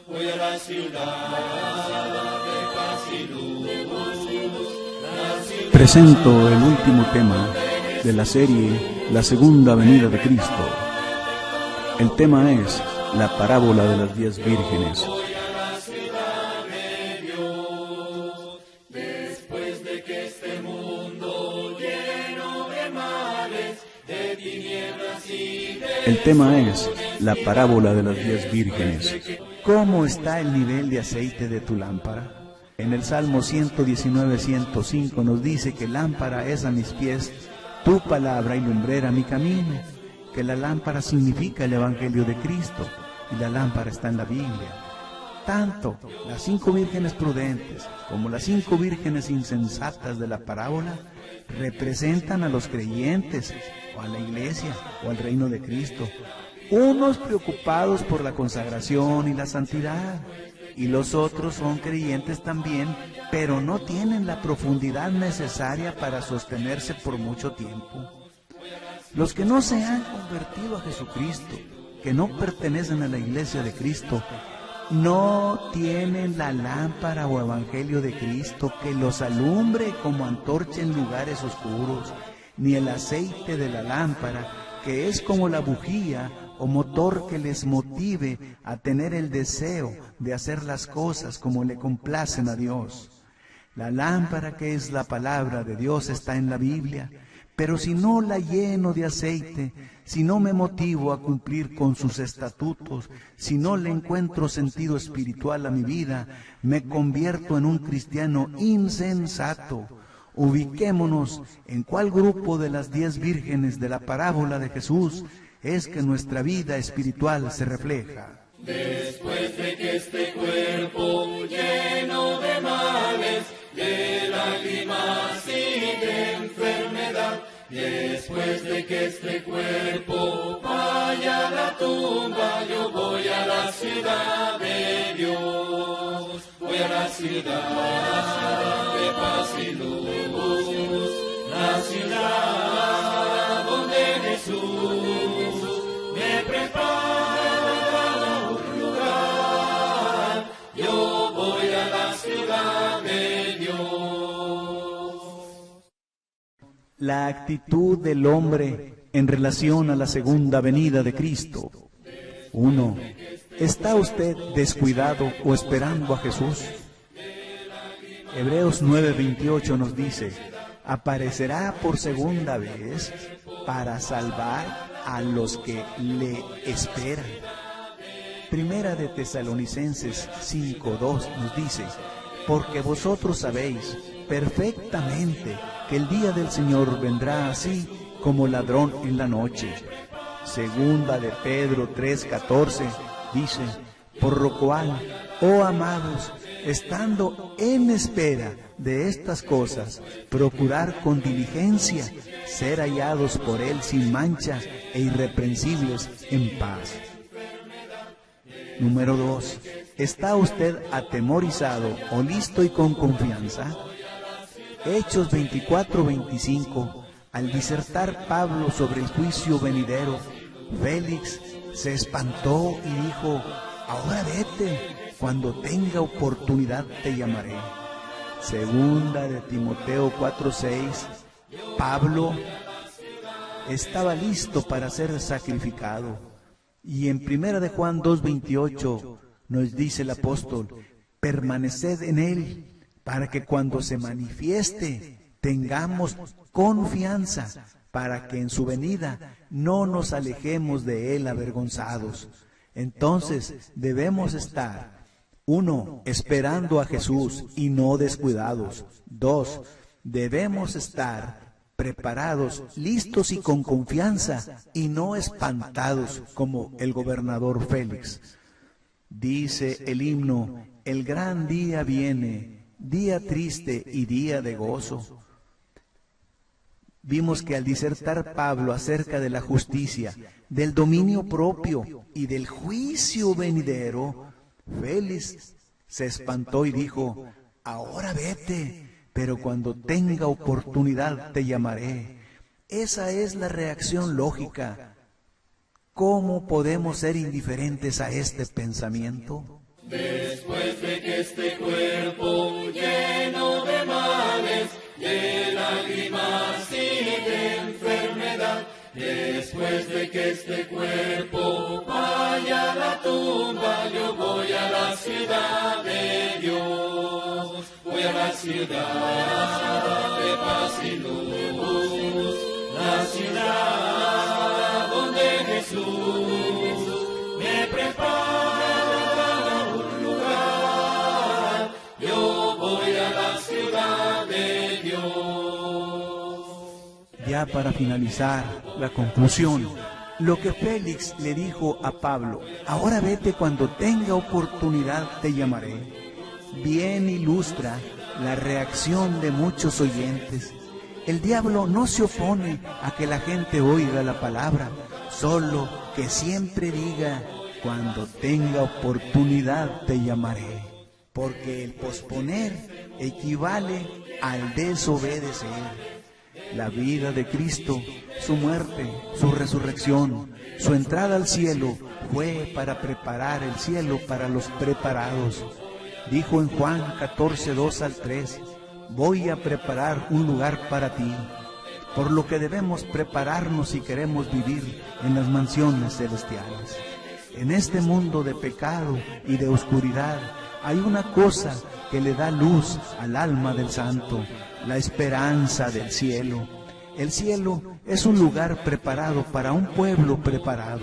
voy a la ciudad de paz y luz. Presento el último tema de la serie La Segunda Venida de Cristo. El tema es la parábola de las 10 vírgenes. Después de que este mundo lleno de males, de tinieblas y de... El tema es la parábola de las 10 vírgenes. ¿Cómo está el nivel de aceite de tu lámpara? En el Salmo 119, 105 nos dice que lámpara es a mis pies tu palabra y lumbrera mi camino, que la lámpara significa el Evangelio de Cristo y la lámpara está en la Biblia. Tanto las 5 vírgenes prudentes como las 5 vírgenes insensatas de la parábola representan a los creyentes o a la iglesia o al reino de Cristo, unos preocupados por la consagración y la santidad, y los otros son creyentes también, pero no tienen la profundidad necesaria para sostenerse por mucho tiempo. Los que no se han convertido a Jesucristo, que no pertenecen a la iglesia de Cristo, no tienen la lámpara o evangelio de Cristo que los alumbre como antorcha en lugares oscuros, ni el aceite de la lámpara, que es como la bujía o motor que les motive a tener el deseo de hacer las cosas como le complacen a Dios. La lámpara, que es la palabra de Dios, está en la Biblia, pero si no la lleno de aceite, si no me motivo a cumplir con sus estatutos, si no le encuentro sentido espiritual a mi vida, me convierto en un cristiano insensato. Ubiquémonos en cuál grupo de las 10 vírgenes de la parábola de Jesús es que nuestra vida espiritual se refleja. Después de que este cuerpo lleno de males, de lágrimas y de enfermedad, después de que este cuerpo vaya a la tumba, yo voy a la ciudad de Dios, voy a la ciudad de paz y luz, la ciudad donde Jesús me prepara un lugar, yo voy a la ciudad de Dios. La actitud del hombre en relación a la segunda venida de Cristo. 1. ¿Está usted descuidado o esperando a Jesús? Hebreos 9:28 nos dice: aparecerá por segunda vez para salvar a los que le esperan. Primera de Tesalonicenses 5:2 nos dice: porque vosotros sabéis perfectamente que el día del Señor vendrá así como ladrón en la noche. Segunda de Pedro 3:14 dice: por lo cual, oh amados, estando en espera de estas cosas, procurar con diligencia ser hallados por Él sin mancha e irreprensibles en paz. Número 2. ¿Está usted atemorizado o listo y con confianza? Hechos 24:25, al disertar Pablo sobre el juicio venidero, Félix se espantó y dijo: ahora vete, cuando tenga oportunidad te llamaré. Segunda de Timoteo 4:6, Pablo estaba listo para ser sacrificado. Y en Primera de Juan 2:28 nos dice el apóstol: permaneced en él, para que cuando se manifieste tengamos confianza, para que en su venida no nos alejemos de él avergonzados. Entonces debemos estar: 1. Esperando a Jesús y no descuidados. 2. Debemos estar preparados, listos y con confianza, y no espantados como el gobernador Félix. Dice el himno: el gran día viene, día triste y día de gozo. Vimos que al disertar Pablo acerca de la justicia, del dominio propio y del juicio venidero, Félix se espantó y dijo: ahora vete, pero cuando tenga oportunidad te llamaré. Esa es la reacción lógica. ¿Cómo podemos ser indiferentes a este pensamiento? Después de que este cuerpo lleno de males, de lágrimas y de enfermedad, después de que este cuerpo vaya a la tumba, yo voy a la ciudad de Dios, voy a la ciudad de paz y luz, la ciudad donde Jesús me prepara un lugar, yo voy a la ciudad de Dios. Ya para finalizar, la conclusión, lo que Félix le dijo a Pablo, ahora vete, cuando tenga oportunidad te llamaré, bien ilustra la reacción de muchos oyentes. El diablo no se opone a que la gente oiga la palabra, solo que siempre diga, cuando tenga oportunidad te llamaré, porque el posponer equivale al desobedecer. La vida de Cristo, su muerte, su resurrección, su entrada al cielo, fue para preparar el cielo para los preparados. Dijo en Juan 14, 2 al 3, voy a preparar un lugar para ti, por lo que debemos prepararnos si queremos vivir en las mansiones celestiales. En este mundo de pecado y de oscuridad, hay una cosa que le da luz al alma del santo, la esperanza del cielo. El cielo es un lugar preparado para un pueblo preparado.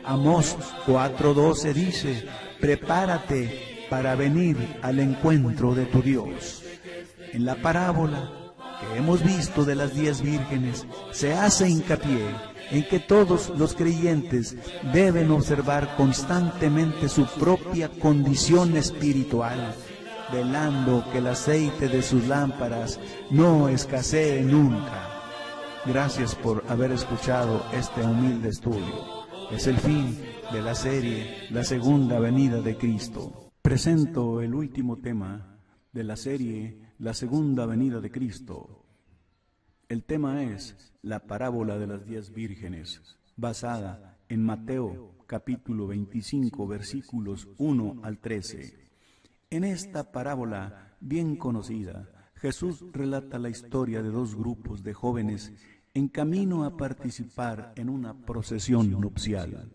Amós 4:12 dice, prepárate para venir al encuentro de tu Dios. En la parábola que hemos visto de las 10 vírgenes, se hace hincapié en que todos los creyentes deben observar constantemente su propia condición espiritual, velando que el aceite de sus lámparas no escasee nunca. Gracias por haber escuchado este humilde estudio. Es el fin de la serie La Segunda Venida de Cristo. Presento el último tema de la serie La Segunda Venida de Cristo. El tema es la parábola de las 10 vírgenes, basada en Mateo capítulo 25, versículos 1 al 13. En esta parábola bien conocida, Jesús relata la historia de 2 grupos de jóvenes en camino a participar en una procesión nupcial.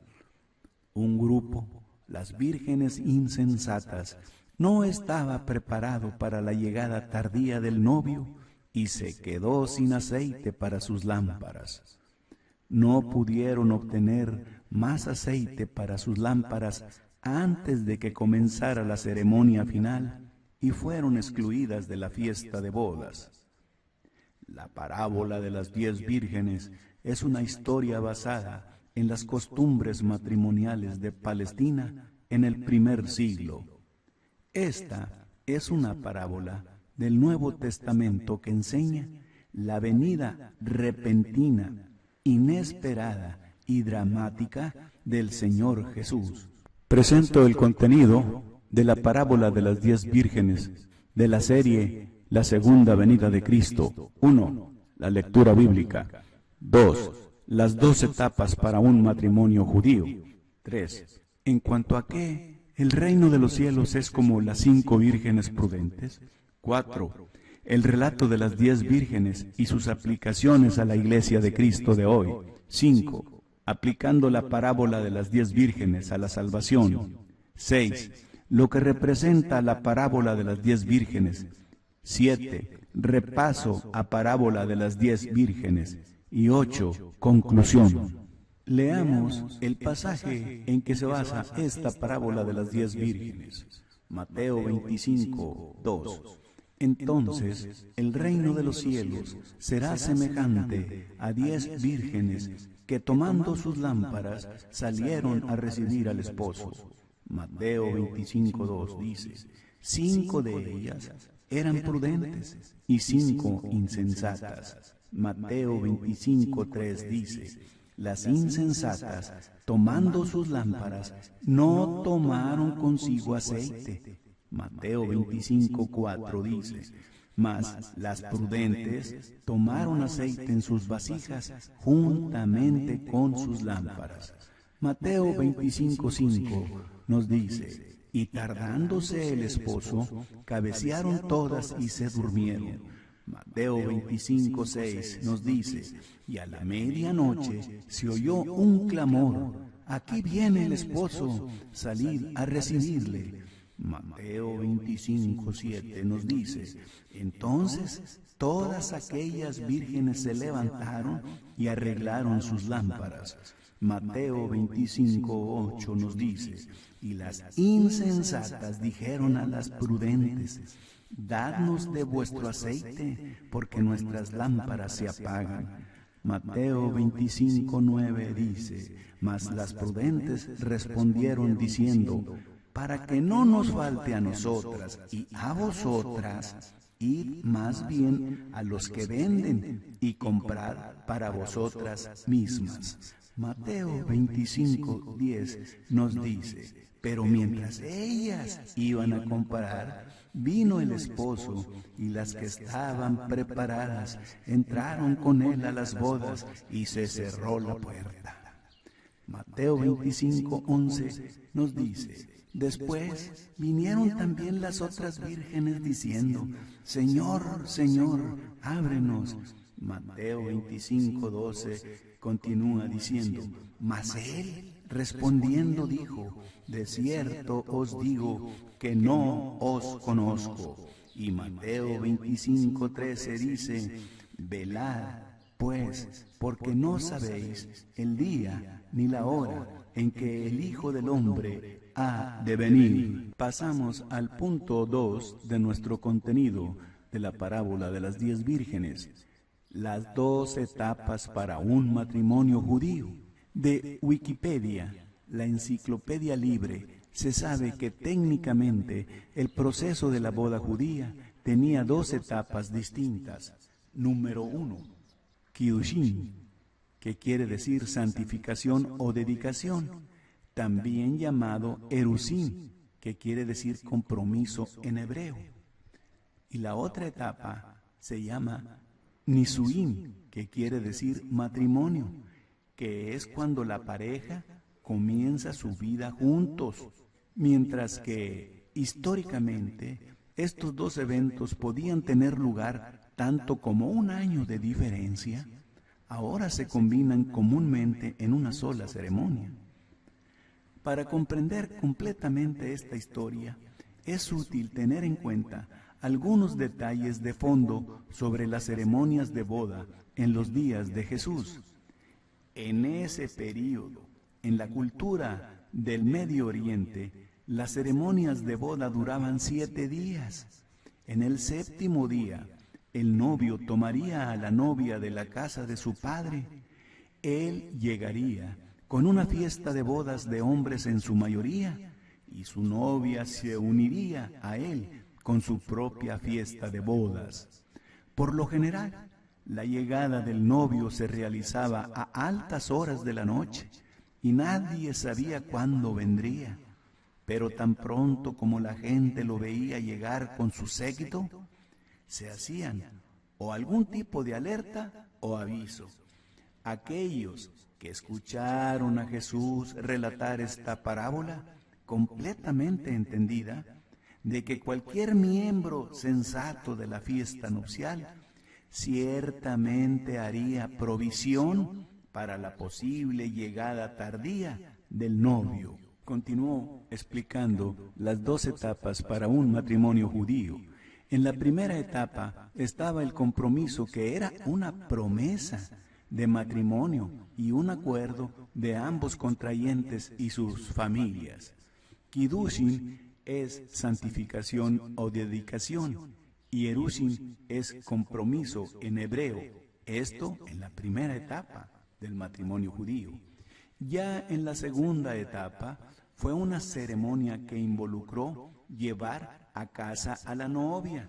Un grupo, las vírgenes insensatas, no estaba preparado para la llegada tardía del novio y se quedó sin aceite para sus lámparas. No pudieron obtener más aceite para sus lámparas antes de que comenzara la ceremonia final y fueron excluidas de la fiesta de bodas. La parábola de las 10 vírgenes es una historia basada en las costumbres matrimoniales de Palestina en el primer siglo. Esta es una parábola del Nuevo Testamento que enseña la venida repentina, inesperada y dramática del Señor Jesús. Presento el contenido de la parábola de las 10 vírgenes de la serie La Segunda Venida de Cristo. 1. La lectura bíblica. 2. Las 2 etapas para un matrimonio judío. 3. En cuanto a qué el reino de los cielos es como las 5 vírgenes prudentes. 4. El relato de las 10 vírgenes y sus aplicaciones a la iglesia de Cristo de hoy. 5. Aplicando la parábola de las 10 vírgenes a la salvación. 6. Lo que representa la parábola de las 10 vírgenes. 7. Repaso a parábola de las 10 vírgenes. Y 8. Conclusión. Leamos el pasaje en que se basa esta parábola de las 10 vírgenes. Mateo 25, 2. Entonces el reino de los cielos será semejante a 10 vírgenes que tomando sus lámparas salieron a recibir al esposo. Mateo 25, 2 dice, 5 de ellas eran prudentes y 5 insensatas. Mateo 25, 3 dice, las insensatas, tomando sus lámparas, no tomaron consigo aceite. Mateo 25, 4 dice, mas las prudentes tomaron aceite en sus vasijas juntamente con sus lámparas. Mateo 25, 5 nos dice, Y tardándose el esposo, cabecearon todas y se durmieron. Mateo 25:6 nos dice, y a la medianoche se oyó un clamor, aquí viene el esposo, salid a recibirle. Mateo 25:7 nos dice, entonces todas aquellas vírgenes se levantaron y arreglaron sus lámparas. Mateo 25:8 nos dice, y las insensatas dijeron a las prudentes, dadnos de vuestro aceite, porque nuestras lámparas se apagan. Mateo 25:9 dice, mas las prudentes respondieron diciendo, para que no nos falte a nosotras y a vosotras, id más bien a los que venden y comprad para vosotras mismas. Mateo 25:10 nos dice, pero mientras ellas iban a comprar, vino el esposo, y las que estaban preparadas entraron con él a las bodas, y se cerró la puerta. Mateo 25:11 nos dice, después vinieron también las otras vírgenes diciendo, Señor, Señor, ábrenos. Mateo 25:12 continúa diciendo, mas él respondiendo dijo, de cierto os digo que no os conozco. Y Mateo 25:13 dice, velad pues, porque no sabéis el día ni la hora en que el Hijo del Hombre ha de venir. Pasamos al punto 2 de nuestro contenido de la parábola de las 10 vírgenes. Las 2 etapas para un matrimonio judío. De Wikipedia, la enciclopedia libre, se sabe que técnicamente el proceso de la boda judía tenía 2 etapas distintas. Número 1, Kiddushin, que quiere decir santificación o dedicación, también llamado Erusin, que quiere decir compromiso en hebreo. Y la otra etapa se llama Nisuin, que quiere decir matrimonio, que es cuando la pareja comienza su vida juntos, mientras que históricamente estos 2 eventos podían tener lugar tanto como 1 año de diferencia, ahora se combinan comúnmente en una sola ceremonia. Para comprender completamente esta historia, es útil tener en cuenta algunos detalles de fondo sobre las ceremonias de boda en los días de Jesús. En ese período, en la cultura del Medio Oriente, las ceremonias de boda duraban 7 días. En el 7º día, el novio tomaría a la novia de la casa de su padre. Él llegaría con una fiesta de bodas de hombres en su mayoría, y su novia se uniría a él con su propia fiesta de bodas. Por lo general, la llegada del novio se realizaba a altas horas de la noche, y nadie sabía cuándo vendría. Pero tan pronto como la gente lo veía llegar con su séquito, se hacían o algún tipo de alerta o aviso. Aquellos que escucharon a Jesús relatar esta parábola, completamente entendida, de que cualquier miembro sensato de la fiesta nupcial ciertamente haría provisión para la posible llegada tardía del novio. Continuó explicando las 2 etapas para un matrimonio judío. En la primera etapa estaba el compromiso, que era una promesa de matrimonio y un acuerdo de ambos contrayentes y sus familias. Kiddushin es santificación o dedicación, y Erusin es compromiso en hebreo. Esto en la primera etapa del matrimonio judío. Ya en la segunda etapa fue una ceremonia que involucró llevar a casa a la novia.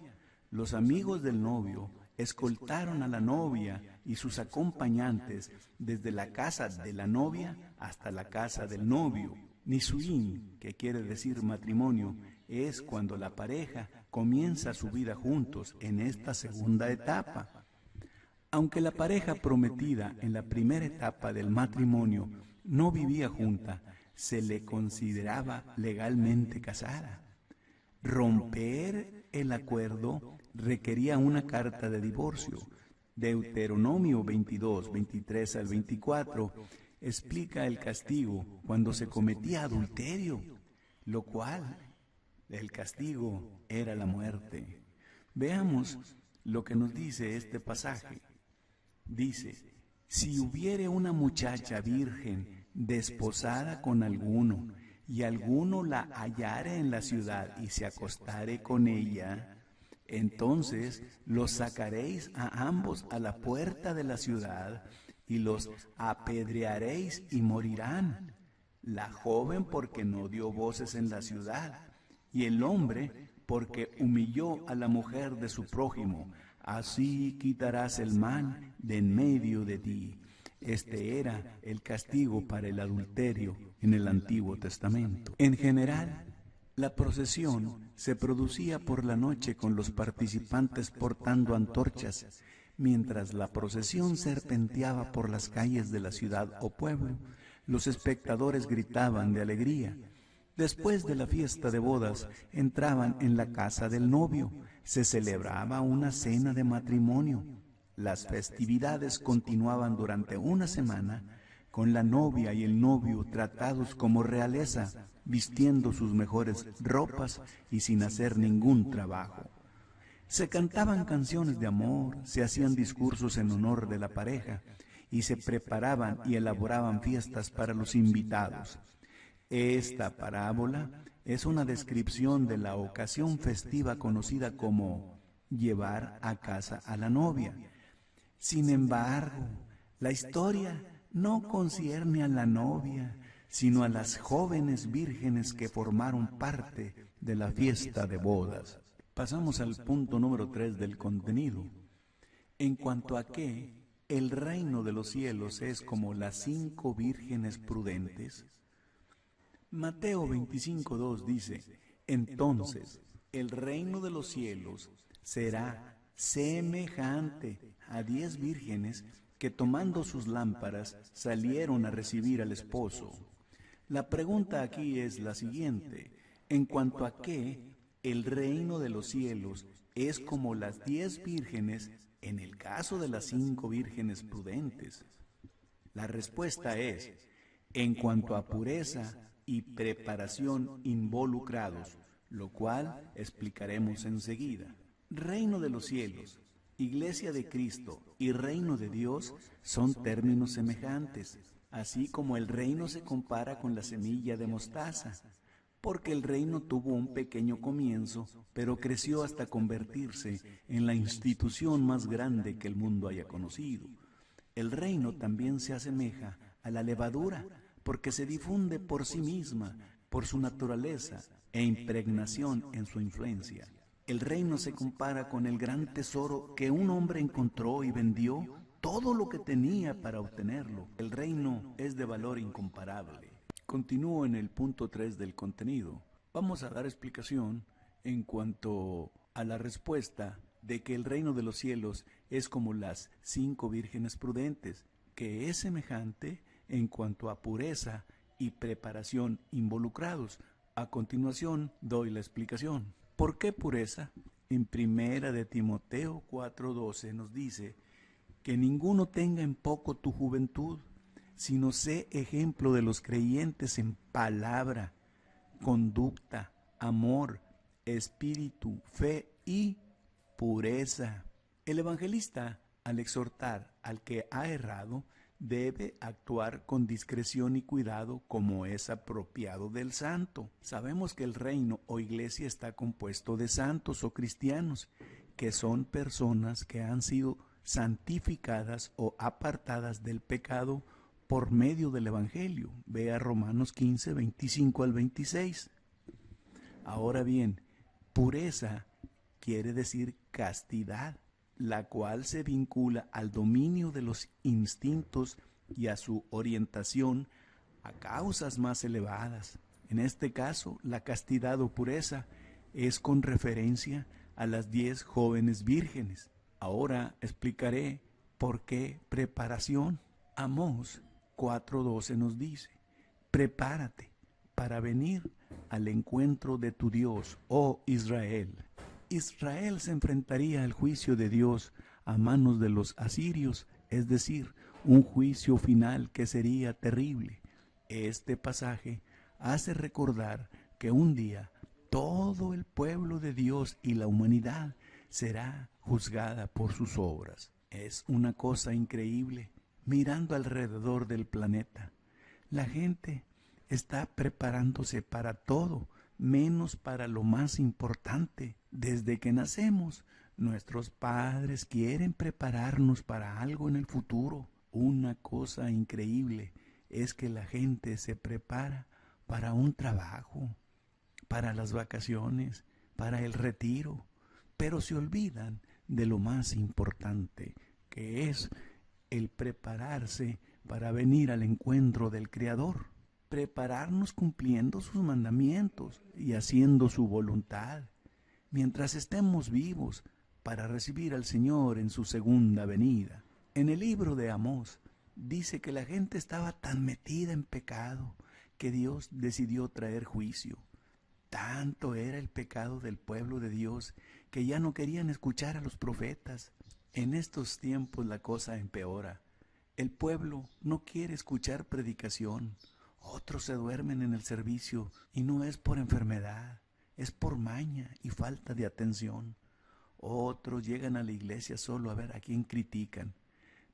Los amigos del novio escoltaron a la novia y sus acompañantes desde la casa de la novia hasta la casa del novio. Nisuin, que quiere decir matrimonio, es cuando la pareja comienza su vida juntos en esta segunda etapa. Aunque la pareja prometida en la primera etapa del matrimonio no vivía junta, se le consideraba legalmente casada. Romper el acuerdo requería una carta de divorcio. Deuteronomio 22, 23 al 24 explica el castigo cuando se cometía adulterio, lo cual el castigo era la muerte. Veamos lo que nos dice este pasaje. Dice: si hubiere una muchacha virgen desposada con alguno, y alguno la hallare en la ciudad y se acostare con ella, entonces los sacaréis a ambos a la puerta de la ciudad y los apedrearéis y morirán. La joven porque no dio voces en la ciudad, y el hombre porque humilló a la mujer de su prójimo. Así quitarás el mal de en medio de ti. Este era el castigo para el adulterio en el Antiguo Testamento. En general, la procesión se producía por la noche con los participantes portando antorchas, mientras la procesión serpenteaba por las calles de la ciudad o pueblo. Los espectadores gritaban de alegría. Después de la fiesta de bodas, entraban en la casa del novio. Se celebraba una cena de matrimonio. Las festividades continuaban durante una semana, con la novia y el novio tratados como realeza, vistiendo sus mejores ropas y sin hacer ningún trabajo. Se cantaban canciones de amor, se hacían discursos en honor de la pareja, y se preparaban y elaboraban fiestas para los invitados. Esta parábola es una descripción de la ocasión festiva conocida como llevar a casa a la novia. Sin embargo, la historia no concierne a la novia, sino a las jóvenes vírgenes que formaron parte de la fiesta de bodas. Pasamos al punto número 3 del contenido. En cuanto a que el reino de los cielos es como las 5 vírgenes prudentes, Mateo 25:2 dice: entonces el reino de los cielos será semejante a 10 vírgenes que tomando sus lámparas salieron a recibir al esposo. La pregunta aquí es la siguiente: en cuanto a qué el reino de los cielos es como las 10 vírgenes en el caso de las 5 vírgenes prudentes. La respuesta es: en cuanto a pureza y preparación involucrados, lo cual explicaremos enseguida. Reino de los cielos, Iglesia de Cristo y reino de Dios son términos semejantes, así como el reino se compara con la semilla de mostaza, porque el reino tuvo un pequeño comienzo, pero creció hasta convertirse en la institución más grande que el mundo haya conocido. El reino también se asemeja a la levadura, porque se difunde por sí misma, por su naturaleza e impregnación en su influencia. El reino se compara con el gran tesoro que un hombre encontró y vendió todo lo que tenía para obtenerlo. El reino es de valor incomparable. Continúo en el punto 3 del contenido. Vamos a dar explicación en cuanto a la respuesta de que el reino de los cielos es como las 5 vírgenes prudentes, que es semejante en cuanto a pureza y preparación involucrados. A continuación doy la explicación. ¿Por qué pureza? En 1 de Timoteo 4:12 nos dice que ninguno tenga en poco tu juventud, sino sé ejemplo de los creyentes en palabra, conducta, amor, espíritu, fe y pureza. El evangelista, al exhortar al que ha errado, debe actuar con discreción y cuidado como es apropiado del santo. Sabemos que el reino o iglesia está compuesto de santos o cristianos, que son personas que han sido santificadas o apartadas del pecado por medio del Evangelio. Vea Romanos 15, 25 al 26. Ahora bien, pureza quiere decir castidad, la cual se vincula al dominio de los instintos y a su orientación a causas más elevadas. En este caso, la castidad o pureza es con referencia a las 10 jóvenes vírgenes. Ahora explicaré por qué preparación. Amós 4:12 nos dice: prepárate, para venir al encuentro de tu Dios, oh Israel. Israel se enfrentaría al juicio de Dios a manos de los asirios, es decir, un juicio final que sería terrible. Este pasaje hace recordar que un día todo el pueblo de Dios y la humanidad será juzgada por sus obras. Es una cosa increíble. Mirando alrededor del planeta, la gente está preparándose para todo, menos para lo más importante. Desde que nacemos, nuestros padres quieren prepararnos para algo en el futuro. Una cosa increíble es que la gente se prepara para un trabajo, para las vacaciones, para el retiro, pero se olvidan de lo más importante, que es el prepararse para venir al encuentro del Creador, prepararnos cumpliendo sus mandamientos y haciendo su voluntad, mientras estemos vivos para recibir al Señor en su segunda venida. En el libro de Amós dice que la gente estaba tan metida en pecado que Dios decidió traer juicio. Tanto era el pecado del pueblo de Dios que ya no querían escuchar a los profetas. En estos tiempos la cosa empeora. El pueblo no quiere escuchar predicación. Otros se duermen en el servicio y no es por enfermedad, es por maña y falta de atención. Otros llegan a la iglesia solo a ver a quién critican.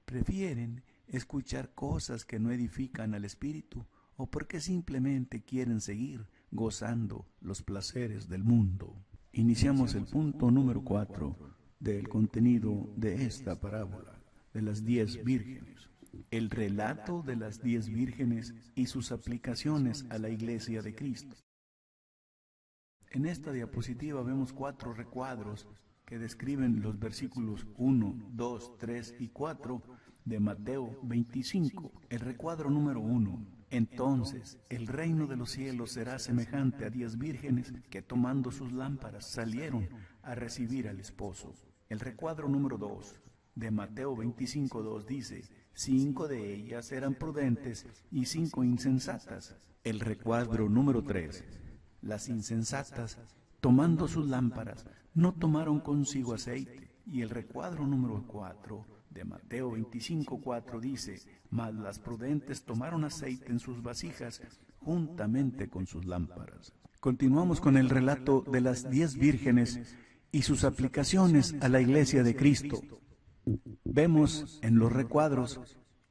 Prefieren escuchar cosas que no edifican al espíritu o porque simplemente quieren seguir gozando los placeres del mundo. Iniciamos el punto número 4 del contenido de esta parábola de las 10 vírgenes. El relato de las 10 vírgenes y sus aplicaciones a la Iglesia de Cristo. En esta diapositiva vemos 4 recuadros que describen los versículos 1, 2, 3 y 4 de Mateo 25. El recuadro número 1. Entonces el reino de los cielos será semejante a 10 vírgenes que tomando sus lámparas salieron a recibir al esposo. El recuadro número 2 de Mateo 25:2 dice: 5 de ellas eran prudentes y 5 insensatas. El recuadro número 3. Las insensatas, tomando sus lámparas, no tomaron consigo aceite. Y el recuadro número 4 de Mateo 25:4 dice: mas las prudentes tomaron aceite en sus vasijas juntamente con sus lámparas. Continuamos con el relato de las 10 vírgenes y sus aplicaciones a la Iglesia de Cristo. Vemos en los recuadros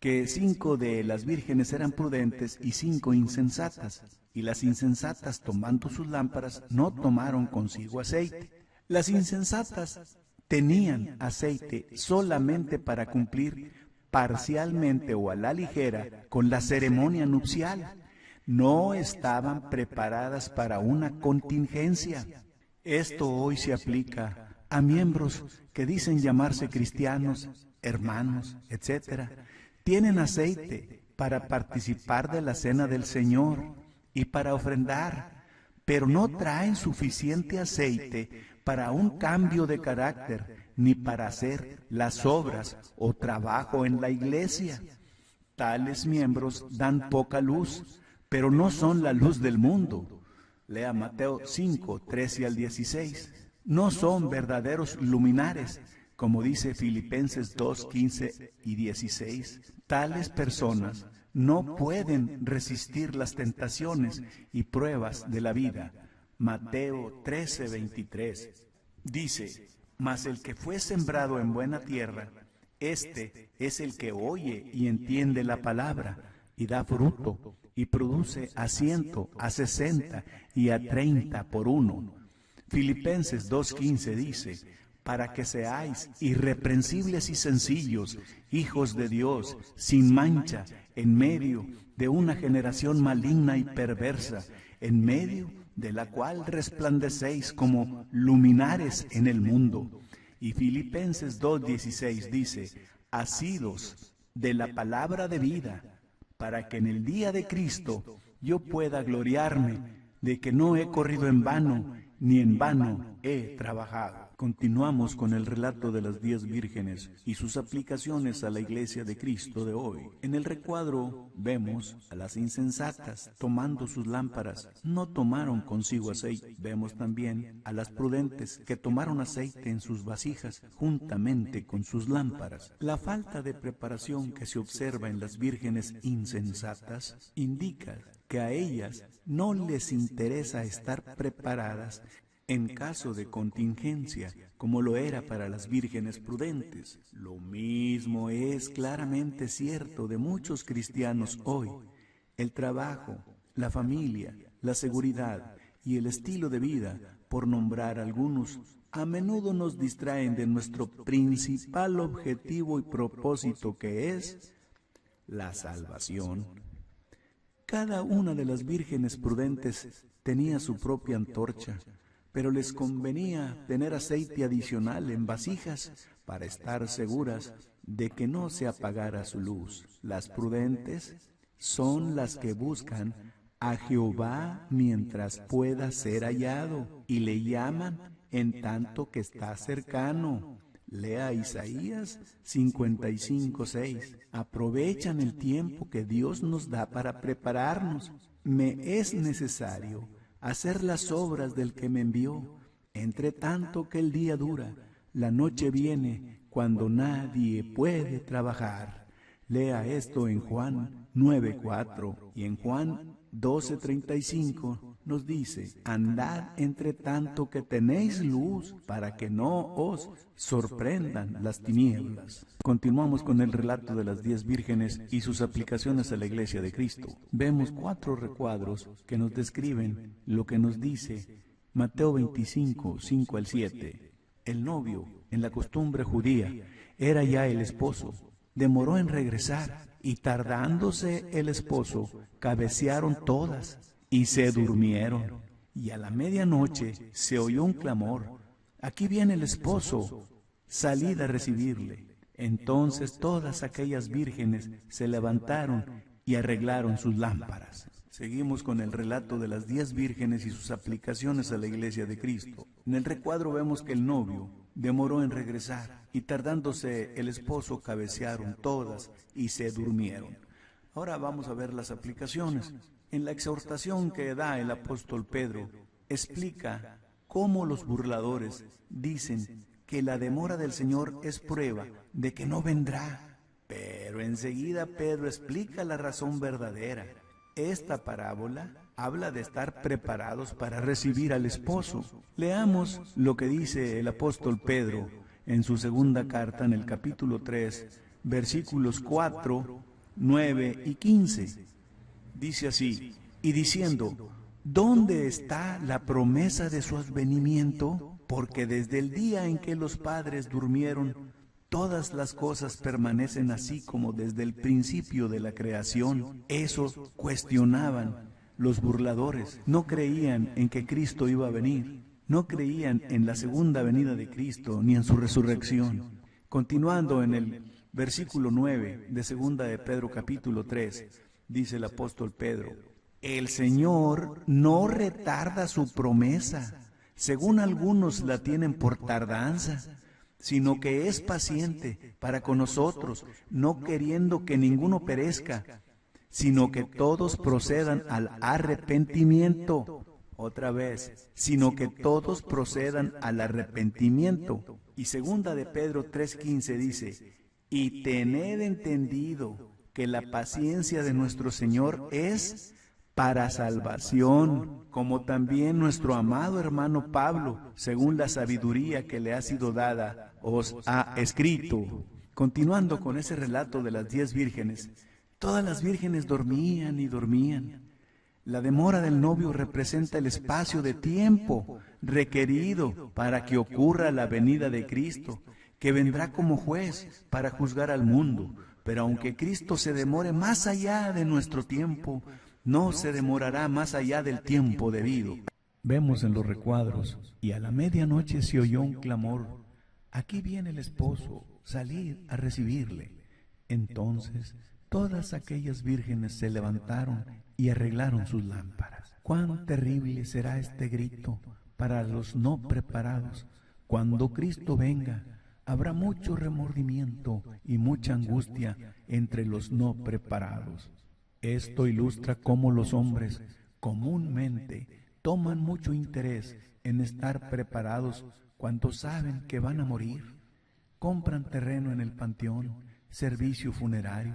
que 5 de las vírgenes eran prudentes y 5 insensatas, y las insensatas, tomando sus lámparas, no tomaron consigo aceite. Las insensatas tenían aceite solamente para cumplir parcialmente o a la ligera con la ceremonia nupcial. No estaban preparadas para una contingencia. Esto hoy se aplica a miembros que dicen llamarse cristianos, hermanos, etc. Tienen aceite para participar de la cena del Señor y para ofrendar, pero no traen suficiente aceite para un cambio de carácter ni para hacer las obras o trabajo en la iglesia. Tales miembros dan poca luz, pero no son la luz del mundo. Lea Mateo 5, 13 al 16. No son verdaderos luminares, como dice Filipenses 2, 15 y 16. Tales personas no pueden resistir las tentaciones y pruebas de la vida. Mateo 13, 23. Dice: mas el que fue sembrado en buena tierra, este es el que oye y entiende la palabra, y da fruto, y produce a 100, a 60 y a 30 por uno. Filipenses 2:15 dice: para que seáis irreprensibles y sencillos, hijos de Dios, sin mancha, en medio de una generación maligna y perversa, en medio de la cual resplandecéis como luminares en el mundo. Y Filipenses 2:16 dice: asidos de la palabra de vida, para que en el día de Cristo yo pueda gloriarme de que no he corrido en vano, ni en vano he trabajado. Continuamos con el relato de las 10 vírgenes y sus aplicaciones a la Iglesia de Cristo de hoy. En el recuadro vemos a las insensatas tomando sus lámparas. No tomaron consigo aceite. Vemos también a las prudentes que tomaron aceite en sus vasijas juntamente con sus lámparas. La falta de preparación que se observa en las vírgenes insensatas indica que a ellas no les interesa estar preparadas en caso de contingencia, como lo era para las vírgenes prudentes. Lo mismo es claramente cierto de muchos cristianos hoy. El trabajo, la familia, la seguridad y el estilo de vida, por nombrar algunos, a menudo nos distraen de nuestro principal objetivo y propósito, que es la salvación. Cada una de las vírgenes prudentes tenía su propia antorcha, pero les convenía tener aceite adicional en vasijas para estar seguras de que no se apagara su luz. Las prudentes son las que buscan a Jehová mientras pueda ser hallado y le llaman en tanto que está cercano. Lea Isaías 55:6. Aprovechan el tiempo que Dios nos da para prepararnos. Me es necesario hacer las obras del que me envió. Entre tanto que el día dura, la noche viene cuando nadie puede trabajar. Lea esto en Juan 9:4 y en Juan 12:35 nos dice: andad entre tanto que tenéis luz, para que no os sorprendan las tinieblas. Continuamos con el relato de las 10 vírgenes y sus aplicaciones a la Iglesia de Cristo. Vemos 4 recuadros que nos describen lo que nos dice Mateo 25, 5 al 7. El novio, en la costumbre judía, era ya el esposo. Demoró en regresar, y tardándose el esposo, cabecearon todas y se durmieron. Y a la medianoche se oyó un clamor: aquí viene el esposo, salid a recibirle. Entonces todas aquellas vírgenes se levantaron y arreglaron sus lámparas. Seguimos con el relato de las 10 vírgenes y sus aplicaciones a la Iglesia de Cristo. En el recuadro vemos que el novio demoró en regresar, y tardándose el esposo, cabecearon todas y se durmieron. Ahora vamos a ver las aplicaciones. En la exhortación que da el apóstol Pedro, explica cómo los burladores dicen que la demora del Señor es prueba de que no vendrá. Pero enseguida Pedro explica la razón verdadera. Esta parábola habla de estar preparados para recibir al esposo. Leamos lo que dice el apóstol Pedro en su segunda carta, en el capítulo 3, versículos 4, 9 y 15. Dice así: y diciendo, ¿dónde está la promesa de su advenimiento? Porque desde el día en que los padres durmieron, todas las cosas permanecen así como desde el principio de la creación. Eso cuestionaban los burladores. No creían en que Cristo iba a venir. No creían en la segunda venida de Cristo ni en su resurrección. Continuando en el versículo 9 de segunda de Pedro capítulo 3, dice el apóstol Pedro: el Señor no retarda su promesa, según algunos la tienen por tardanza, sino que es paciente para con nosotros, no queriendo que ninguno perezca, sino que todos procedan al arrepentimiento. Otra vez, sino que todos procedan al arrepentimiento. Y segunda de Pedro 3:15 dice: y tened entendido que la paciencia de nuestro Señor es para salvación, como también nuestro amado hermano Pablo, según la sabiduría que le ha sido dada, os ha escrito. Continuando con ese relato de las 10 vírgenes, todas las vírgenes dormían y dormían. La demora del novio representa el espacio de tiempo requerido para que ocurra la venida de Cristo, que vendrá como juez para juzgar al mundo. Pero aunque Cristo se demore más allá de nuestro tiempo, no se demorará más allá del tiempo debido. Vemos en los recuadros: y a la medianoche se oyó un clamor: aquí viene el esposo, salid a recibirle. Entonces todas aquellas vírgenes se levantaron y arreglaron sus lámparas. Cuán terrible será este grito para los no preparados, Cuando Cristo venga, habrá mucho remordimiento y mucha angustia entre los no preparados. Esto ilustra cómo los hombres comúnmente toman mucho interés en estar preparados cuando saben que van a morir. Compran terreno en el panteón, servicio funerario,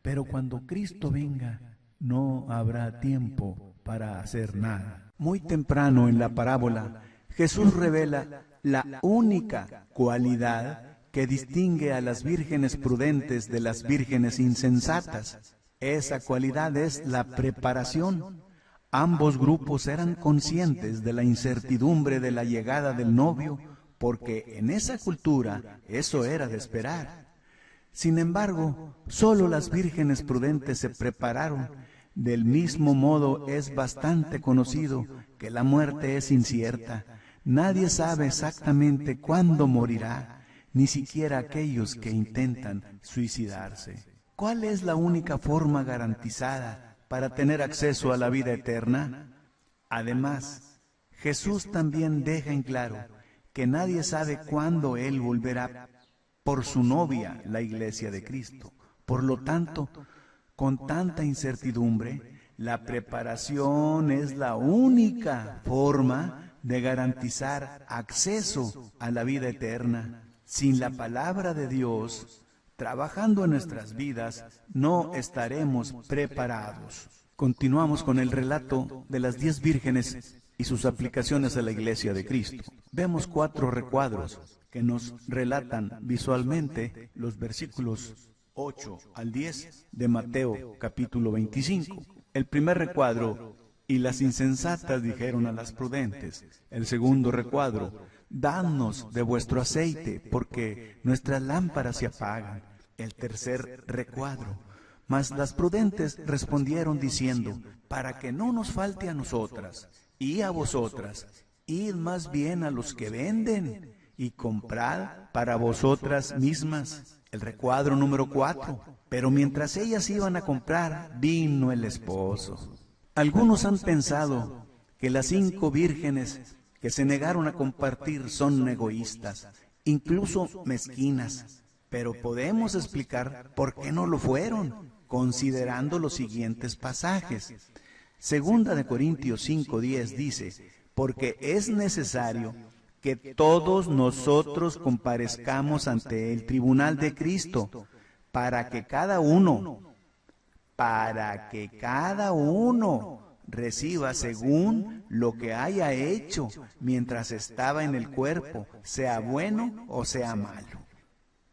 pero cuando Cristo venga no habrá tiempo para hacer nada. Muy temprano en la parábola, Jesús revela la única cualidad que distingue a las vírgenes prudentes de las vírgenes insensatas. Esa cualidad es la preparación. Ambos grupos eran conscientes de la incertidumbre de la llegada del novio, porque en esa cultura eso era de esperar. Sin embargo, solo las vírgenes prudentes se prepararon. Del mismo modo, es bastante conocido que la muerte es incierta. Nadie sabe exactamente cuándo morirá, ni siquiera aquellos que intentan suicidarse. ¿Cuál es la única forma garantizada para tener acceso a la vida eterna? Además, Jesús también deja en claro que nadie sabe cuándo Él volverá por su novia, la Iglesia de Cristo. Por lo tanto, con tanta incertidumbre, la preparación es la única forma de garantizar acceso a la vida eterna. Sin la palabra de Dios trabajando en nuestras vidas, no estaremos preparados. Continuamos con el relato de las 10 vírgenes y sus aplicaciones a la Iglesia de Cristo. Vemos 4 recuadros que nos relatan visualmente los versículos 8 al 10 de Mateo capítulo 25. El primer recuadro: y las insensatas dijeron a las prudentes. El segundo recuadro: dadnos de vuestro aceite, porque nuestras lámparas se apagan. El tercer recuadro: mas las prudentes respondieron diciendo: para que no nos falte a nosotras y a vosotras, id más bien a los que venden y comprad para vosotras mismas. El recuadro número 4: pero mientras ellas iban a comprar, vino el esposo. Algunos han pensado que las 5 vírgenes que se negaron a compartir son egoístas, incluso mezquinas, pero podemos explicar por qué no lo fueron, considerando los siguientes pasajes. Segunda de Corintios 5:10 dice: porque es necesario que todos nosotros comparezcamos ante el tribunal de Cristo, para que cada uno reciba según lo que haya hecho mientras estaba en el cuerpo, sea bueno o sea malo.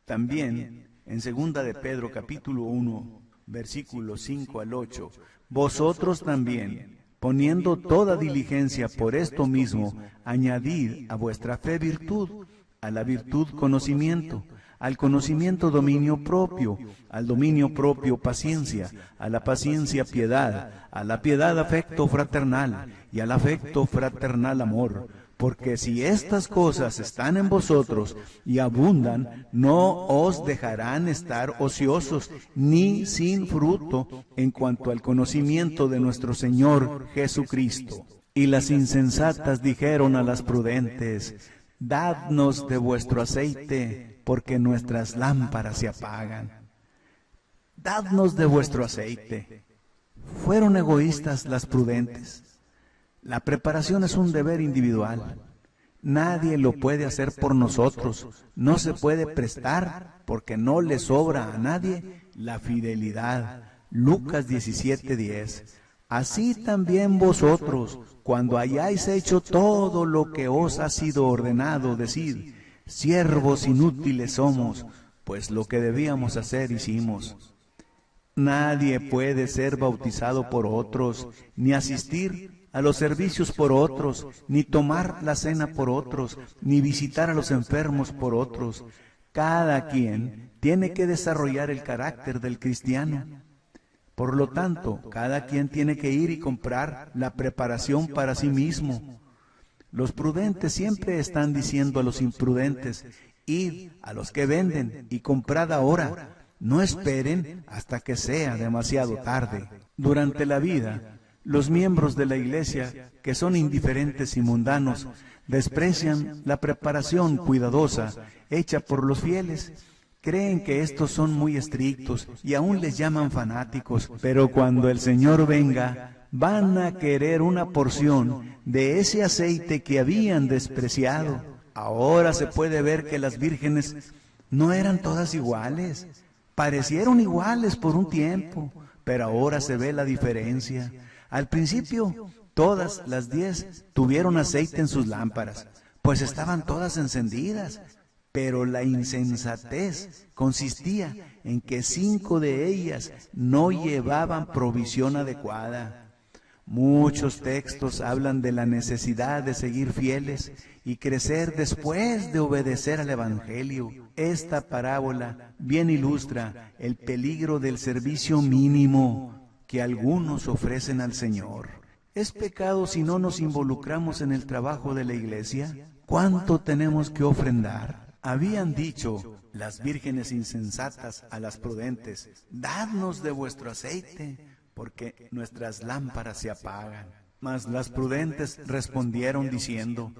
También en segunda de Pedro capítulo 1, versículos 5 al 8, vosotros también, poniendo toda diligencia por esto mismo, añadid a vuestra fe virtud, a la virtud conocimiento, al conocimiento dominio propio, al dominio propio paciencia, a la paciencia piedad, a la piedad afecto fraternal, y al afecto fraternal amor. Porque si estas cosas están en vosotros y abundan, no os dejarán estar ociosos ni sin fruto en cuanto al conocimiento de nuestro Señor Jesucristo. Y las insensatas dijeron a las prudentes: dadnos de vuestro aceite, porque nuestras lámparas se apagan. Dadnos de vuestro aceite. Fueron egoístas las prudentes. La preparación es un deber individual. Nadie lo puede hacer por nosotros. No se puede prestar porque no le sobra a nadie la fidelidad. Lucas 17:10. Así también vosotros, cuando hayáis hecho todo lo que os ha sido ordenado, decid: siervos inútiles somos, pues lo que debíamos hacer hicimos. Nadie puede ser bautizado por otros, ni asistir a los servicios por otros, ni tomar la cena por otros, ni visitar a los enfermos por otros. Cada quien tiene que desarrollar el carácter del cristiano. Por lo tanto, cada quien tiene que ir y comprar la preparación para sí mismo. Los prudentes siempre están diciendo a los imprudentes: id a los que venden y comprad ahora. No esperen hasta que sea demasiado tarde. Durante la vida, Los miembros de la iglesia, que son indiferentes y mundanos, desprecian la preparación cuidadosa hecha por los fieles. Creen que estos son muy estrictos y aún les llaman fanáticos, pero cuando el Señor venga, van a querer una porción de ese aceite que habían despreciado. Ahora se puede ver que las vírgenes no eran todas iguales. Parecieron iguales por un tiempo, pero ahora se ve la diferencia. Al principio, todas las 10 tuvieron aceite en sus lámparas, pues estaban todas encendidas. Pero la insensatez consistía en que 5 de ellas no llevaban provisión adecuada. Muchos textos hablan de la necesidad de seguir fieles y crecer después de obedecer al Evangelio. Esta parábola bien ilustra el peligro del servicio mínimo que algunos ofrecen al Señor. ¿Es pecado si no nos involucramos en el trabajo de la iglesia? ¿Cuánto tenemos que ofrendar? Habían dicho las vírgenes insensatas a las prudentes: dadnos de vuestro aceite, porque nuestras lámparas se apagan. Mas las prudentes respondieron diciendo: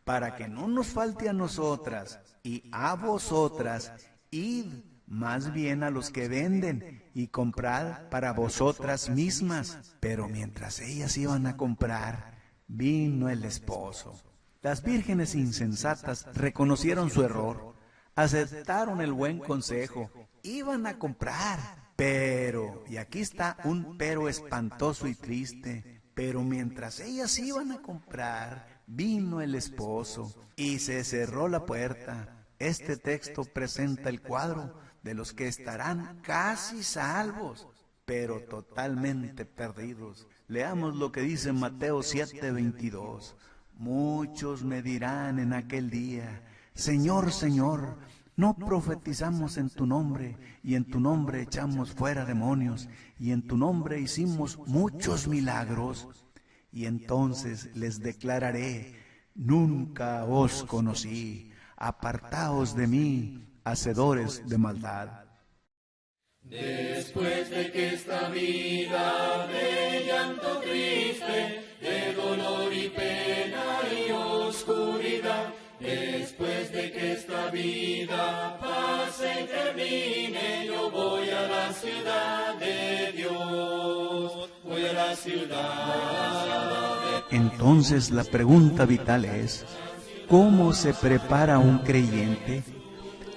para que no nos falte a nosotras y a vosotras, id más bien a los que venden y comprad para vosotras mismas. Pero mientras ellas iban a comprar, vino el esposo. Las vírgenes insensatas reconocieron su error, aceptaron el buen consejo, iban a comprar. Pero, y aquí está un pero espantoso y triste, pero mientras ellas iban a comprar, vino el esposo y se cerró la puerta. Este texto presenta el cuadro de los que estarán casi salvos, pero totalmente perdidos. Leamos lo que dice Mateo 7:22. Muchos me dirán en aquel día: Señor, Señor, ¿no profetizamos en tu nombre, y en tu nombre echamos fuera demonios, y en tu nombre hicimos muchos milagros? Y entonces les declararé: nunca os conocí, apartaos de mí, hacedores de maldad. Después de que esta vida de llanto triste, de dolor y pena y oscuridad, después de que esta vida pase y termine, yo voy a la ciudad de Dios, voy a la ciudad de... Entonces la pregunta vital es: ¿cómo se prepara un creyente?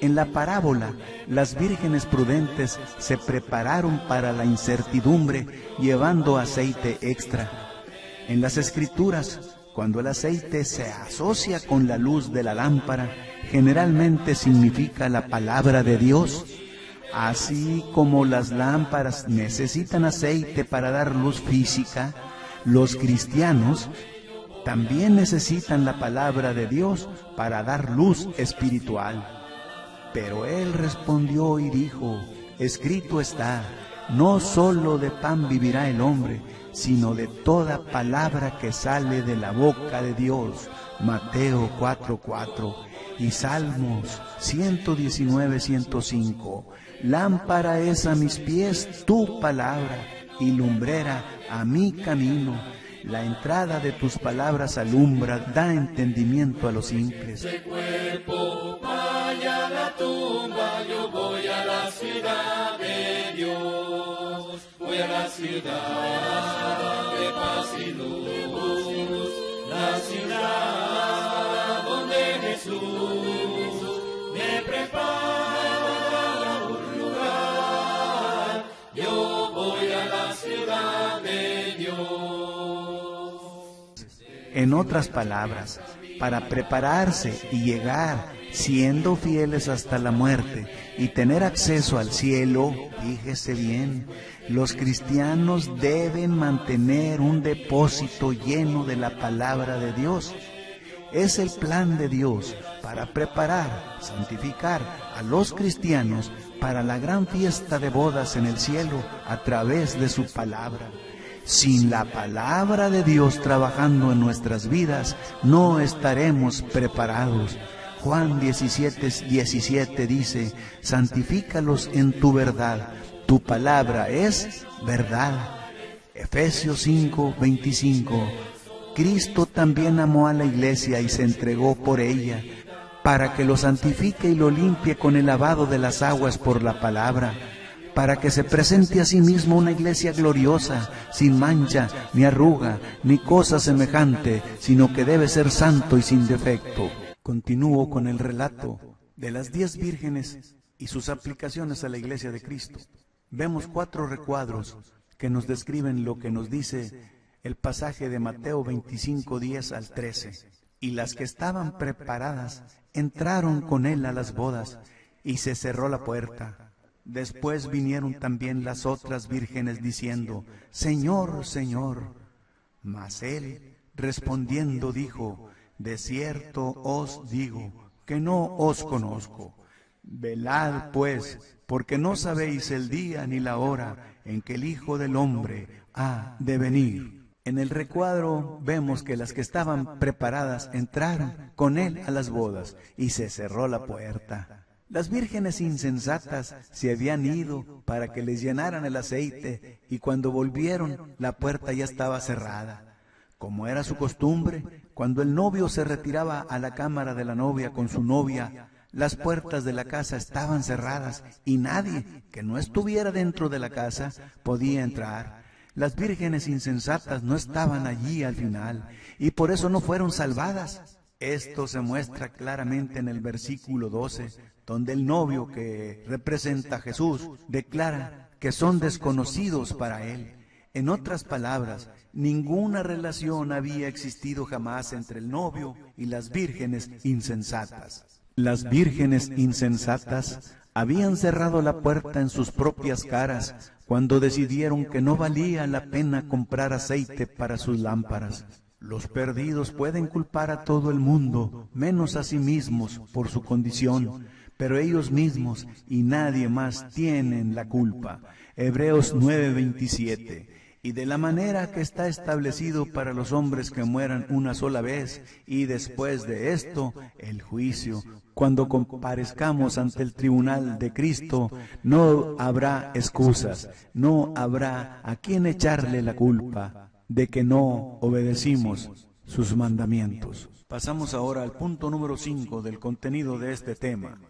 En la parábola, las vírgenes prudentes se prepararon para la incertidumbre llevando aceite extra. En las Escrituras, cuando el aceite se asocia con la luz de la lámpara, generalmente significa la palabra de Dios. Así como las lámparas necesitan aceite para dar luz física, los cristianos también necesitan la palabra de Dios para dar luz espiritual. Pero él respondió y dijo: escrito está, no solo de pan vivirá el hombre, sino de toda palabra que sale de la boca de Dios. Mateo 4:4 y Salmos 119:105. Lámpara es a mis pies tu palabra, y lumbrera a mi camino. La entrada de tus palabras alumbra, da entendimiento a los simples. Ese cuerpo vaya a la tumba, yo voy a la ciudad de Dios, voy a la ciudad de paz y luz, la ciudad donde Jesús me prepara un lugar, yo voy a la ciudad de Dios. En otras palabras, para prepararse y llegar siendo fieles hasta la muerte y tener acceso al cielo, fíjese bien, los cristianos deben mantener un depósito lleno de la palabra de Dios. Es el plan de Dios para preparar, santificar a los cristianos para la gran fiesta de bodas en el cielo a través de su palabra. Sin la palabra de Dios trabajando en nuestras vidas, no estaremos preparados. Juan 17:17 dice: santifícalos en tu verdad, tu palabra es verdad. Efesios 5:25. Cristo también amó a la iglesia y se entregó por ella, para que lo santifique y lo limpie con el lavado de las aguas por la palabra, para que se presente a sí mismo una iglesia gloriosa, sin mancha, ni arruga, ni cosa semejante, sino que debe ser santo y sin defecto. Continúo con el relato de las 10 vírgenes y sus aplicaciones a la iglesia de Cristo. Vemos 4 recuadros que nos describen lo que nos dice el pasaje de Mateo 25:10 al 13. Y las que estaban preparadas entraron con él a las bodas, y se cerró la puerta. Después vinieron también las otras vírgenes diciendo: Señor, Señor. Mas él respondiendo dijo: De cierto os digo que no os conozco. Velad pues, porque no sabéis el día ni la hora en que el Hijo del Hombre ha de venir. En el recuadro vemos que las que estaban preparadas entraron con él a las bodas y se cerró la puerta. Las vírgenes insensatas se habían ido para que les llenaran el aceite y cuando volvieron la puerta ya estaba cerrada. Como era su costumbre, cuando el novio se retiraba a la cámara de la novia con su novia, las puertas de la casa estaban cerradas y nadie que no estuviera dentro de la casa podía entrar. Las vírgenes insensatas no estaban allí al final y por eso no fueron salvadas. Esto se muestra claramente en el versículo 12, donde el novio, que representa a Jesús, declara que son desconocidos para él. En otras palabras, ninguna relación había existido jamás entre el novio y las vírgenes insensatas. Las vírgenes insensatas habían cerrado la puerta en sus propias caras cuando decidieron que no valía la pena comprar aceite para sus lámparas. Los perdidos pueden culpar a todo el mundo, menos a sí mismos por su condición, pero ellos mismos y nadie más tienen la culpa. Hebreos 9:27. Y de la manera que está establecido para los hombres que mueran una sola vez, y después de esto, el juicio. Cuando comparezcamos ante el tribunal de Cristo, no habrá excusas, no habrá a quien echarle la culpa de que no obedecimos sus mandamientos. Pasamos ahora al punto número 5 del contenido de este tema,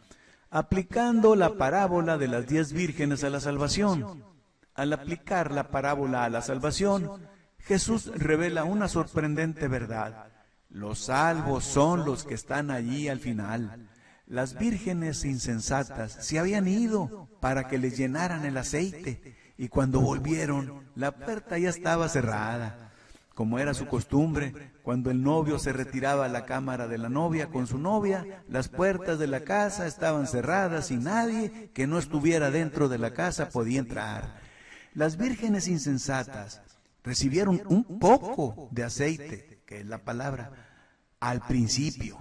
aplicando la parábola de las 10 vírgenes a la salvación. Al aplicar la parábola a la salvación, Jesús revela una sorprendente verdad. Los salvos son los que están allí al final. Las vírgenes insensatas se habían ido para que les llenaran el aceite, y cuando volvieron, la puerta ya estaba cerrada. Como era su costumbre, cuando el novio se retiraba a la cámara de la novia con su novia, las puertas de la casa estaban cerradas y nadie que no estuviera dentro de la casa podía entrar. Las vírgenes insensatas recibieron un poco de aceite, que es la palabra, al principio,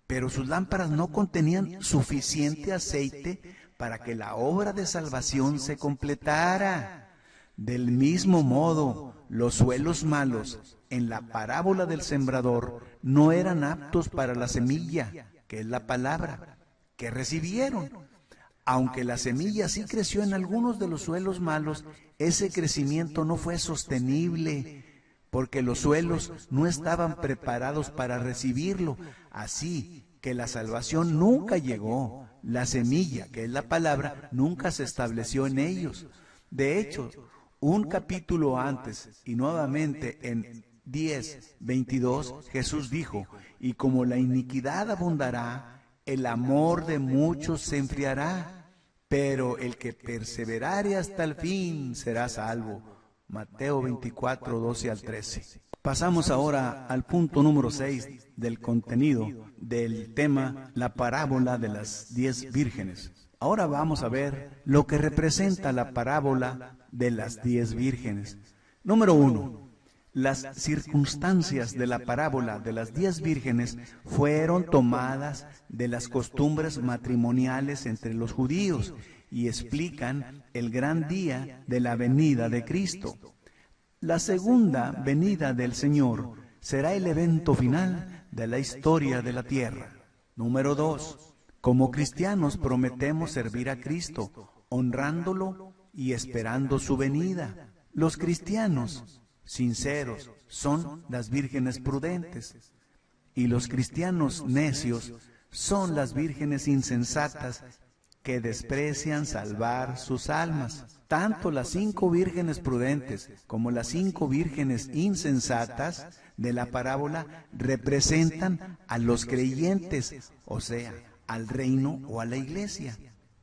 pero sus lámparas no contenían suficiente aceite para que la obra de salvación se completara. Del mismo modo, los suelos malos en la parábola del sembrador no eran aptos para la semilla, que es la palabra, que recibieron. Aunque la semilla sí creció en algunos de los suelos malos, ese crecimiento no fue sostenible, porque los suelos no estaban preparados para recibirlo. Así que la salvación nunca llegó. La semilla, que es la palabra, nunca se estableció en ellos. De hecho, un capítulo antes, y nuevamente en 10:22, Jesús dijo: y como la iniquidad abundará, el amor de muchos se enfriará, pero el que perseverare hasta el fin será salvo. Mateo 24:12 al 13. Pasamos ahora al punto número 6 del contenido del tema, la parábola de las 10 vírgenes. Ahora vamos a ver lo que representa la parábola de las 10 vírgenes. Número 1. Las circunstancias de la parábola de las 10 vírgenes fueron tomadas de las costumbres matrimoniales entre los judíos y explican el gran día de la venida de Cristo. La segunda venida del Señor será el evento final de la historia de la tierra. Número 2. Como cristianos prometemos servir a Cristo, honrándolo y esperando su venida. Los cristianos sinceros son las vírgenes prudentes, y los cristianos necios son las vírgenes insensatas que desprecian salvar sus almas. Tanto las 5 vírgenes prudentes como las 5 vírgenes insensatas de la parábola representan a los creyentes, o sea, al reino o a la iglesia.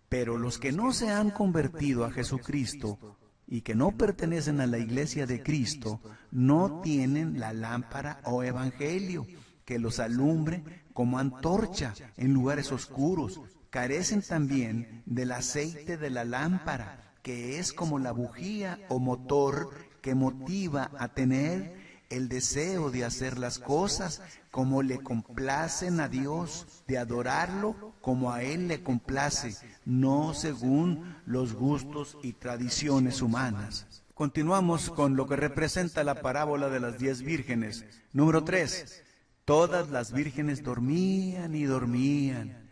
Pero los que no se han convertido a Jesucristo y que no pertenecen a la iglesia de Cristo, no tienen la lámpara o evangelio que los alumbre como antorcha en lugares oscuros. Carecen también del aceite de la lámpara, que es como la bujía o motor que motiva a tener el deseo de hacer las cosas como le complacen a Dios, de adorarlo como a Él le complace, no según los gustos y tradiciones humanas. Continuamos con lo que representa la parábola de las 10 vírgenes. Número 3. Todas las vírgenes dormían y dormían.